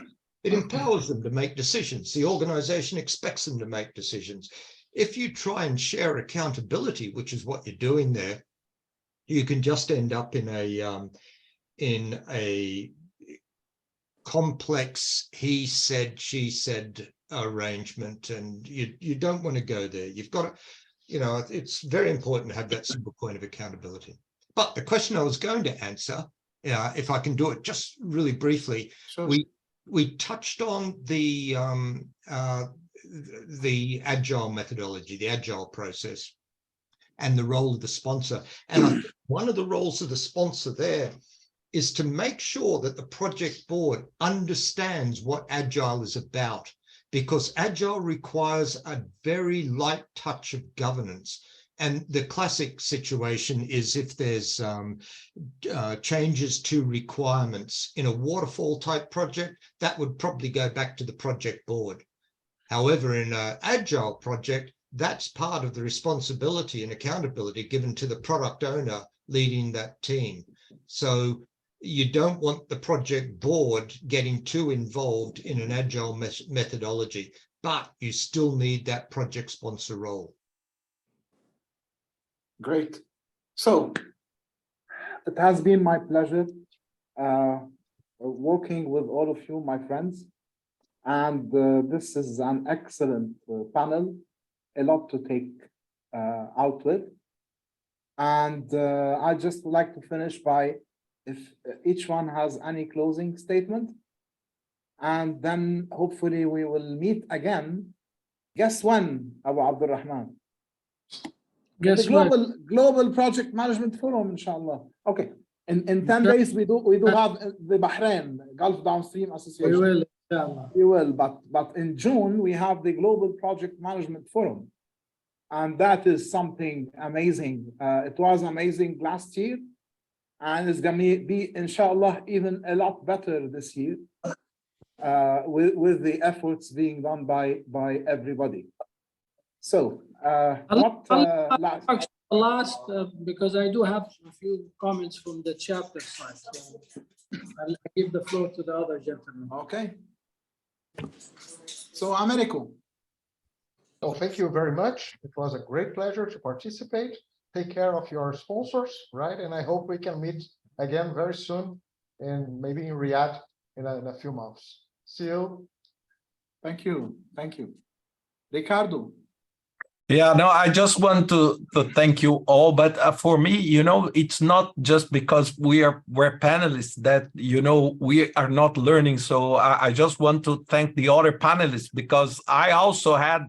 It empowers them to make decisions. The organization expects them to make decisions. If you try and share accountability, which is what you're doing there, you can just end up in a complex he said, she said arrangement, and you don't want to go there. You've got to, it's very important to have that single point of accountability. But the question I was going to answer, if I can do it just really briefly, Sure. We touched on the agile methodology, the agile process, and the role of the sponsor. And I think one of the roles of the sponsor there is to make sure that the project board understands what agile is about, because agile requires a very light touch of governance. And the classic situation is if there's changes to requirements in a waterfall type project, that would probably go back to the project board. However, in an agile project, that's part of the responsibility and accountability given to the product owner leading that team. So you don't want the project board getting too involved in an agile methodology, but you still need that project sponsor role. Great. So it has been my pleasure working with all of you, my friends. And this is an excellent panel, a lot to take out with. And I just would like to finish by, if each one has any closing statement, and then hopefully we will meet again. Guess when, Abu Abdurrahman? Guess The what? Global Project Management Forum, inshallah. Okay, In 10 days, we do have the Bahrain Gulf Downstream We Association. will, inshallah. We will, but in June, we have the Global Project Management Forum. And that is something amazing. It was amazing last year, and it's going to be, inshallah, even a lot better this year, with the efforts being done by everybody. So, Last, because I do have a few comments from the chapter side. So I'll give the floor to the other gentleman. okay. So, Americo. So thank you very much. It was a great pleasure to participate. Take care of your sponsors, right? And I hope we can meet again very soon, and maybe in Riyadh in a few months. See you. Thank you. Thank you. Ricardo. Yeah, no, I just want to thank you all. But for me, it's not just because we're panelists that, we are not learning. So I just want to thank the other panelists, because I also had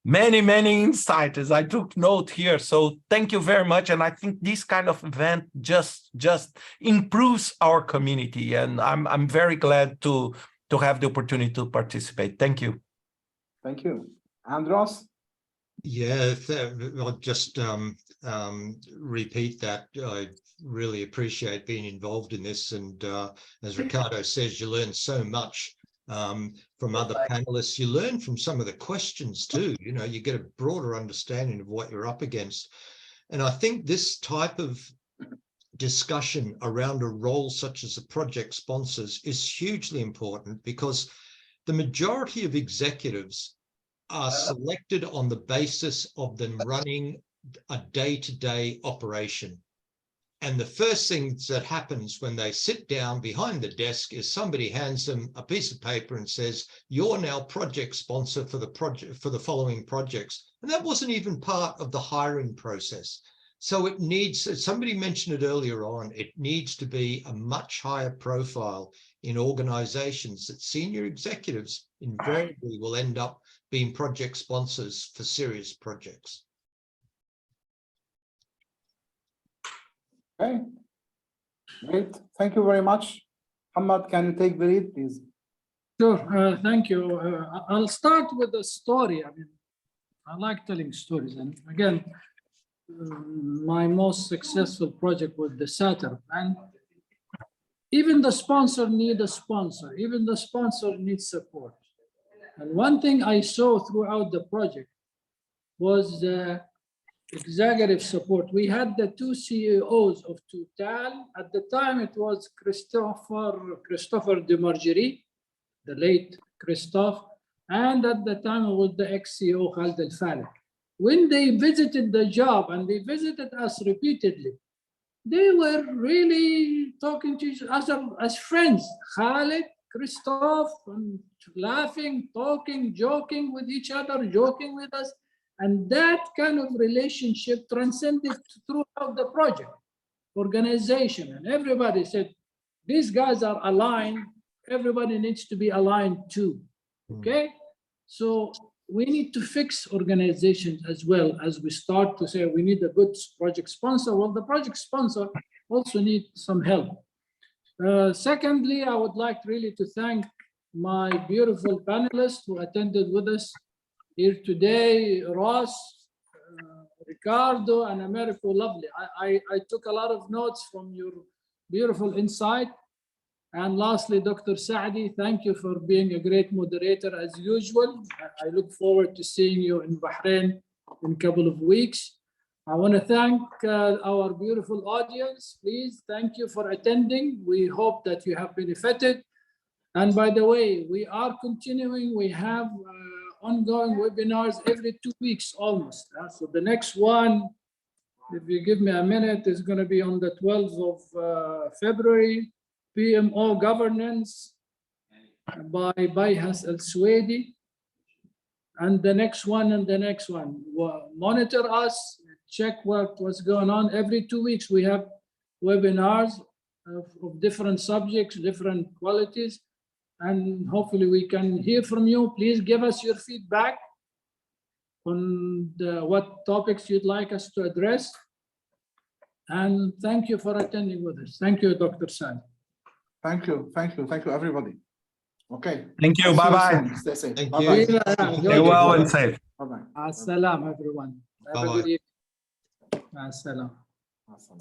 many insights as I took note here. So thank you very much. And I think this kind of event just improves our community. And I'm very glad to have the opportunity to participate. Thank you. Thank you. Andros? Yeah, I'll just repeat that. I really appreciate being involved in this. And as Ricardo says, you learn so much from other panelists. You learn from some of the questions too. You get a broader understanding of what you're up against. And I think this type of discussion around a role such as the project sponsors is hugely important, because the majority of executives are selected on the basis of them running a day-to-day operation. And the first thing that happens when they sit down behind the desk is somebody hands them a piece of paper and says, you're now project sponsor for the project, for the following projects. And that wasn't even part of the hiring process. So it needs, somebody mentioned it earlier on, it needs to be a much higher profile in organizations that senior executives invariably will end up being project sponsors for serious projects. Okay, great. Thank you very much. Hamad, can you take the lead, please? Sure, thank you. I'll start with a story. I mean, I like telling stories. And again, my most successful project was the Saturn. And even the sponsor needs a sponsor. Even the sponsor needs support. And one thing I saw throughout the project was the executive support. We had the two CEOs of Total. At the time, it was Christopher de Margerie, the late Christophe, and at the time it was the ex-CEO Khaled Al-Faleh. When they visited the job, and they visited us repeatedly, they were really talking to each other as friends. Khaled, Christophe, and laughing, talking, joking with each other, joking with us. And that kind of relationship transcended throughout the project, organization. And everybody said, these guys are aligned. Everybody needs to be aligned too, okay? So we need to fix organizations as well as we start to say we need a good project sponsor. Well, the project sponsor also needs some help. Secondly, I would like really to thank my beautiful panelists who attended with us here today, Ross, Ricardo, and Americo. Lovely. I took a lot of notes from your beautiful insight. And lastly, Dr. Saadi, thank you for being a great moderator as usual. I look forward to seeing you in Bahrain in a couple of weeks. I want to thank our beautiful audience. Please, thank you for attending. We hope that you have benefited. And by the way, we are continuing. We have ongoing webinars every 2 weeks almost. So the next one, if you give me a minute, is going to be on the 12th of February. PMO governance by Bayhas Al-Suwaidi. And the next one and the next one. Monitor us, check what's going on. Every 2 weeks, we have webinars of different subjects, different qualities. And hopefully we can hear from you. Please give us your feedback on what topics you'd like us to address. And thank you for attending with us. Thank you, Dr. Saad. Thank you, everybody. Okay. Thank you. See Bye-bye. soon. Stay safe. Thank Bye-bye. you. Stay well and safe. Bye-bye. Assalam, everyone. Have a Bye-bye. good evening. Assalam. Awesome.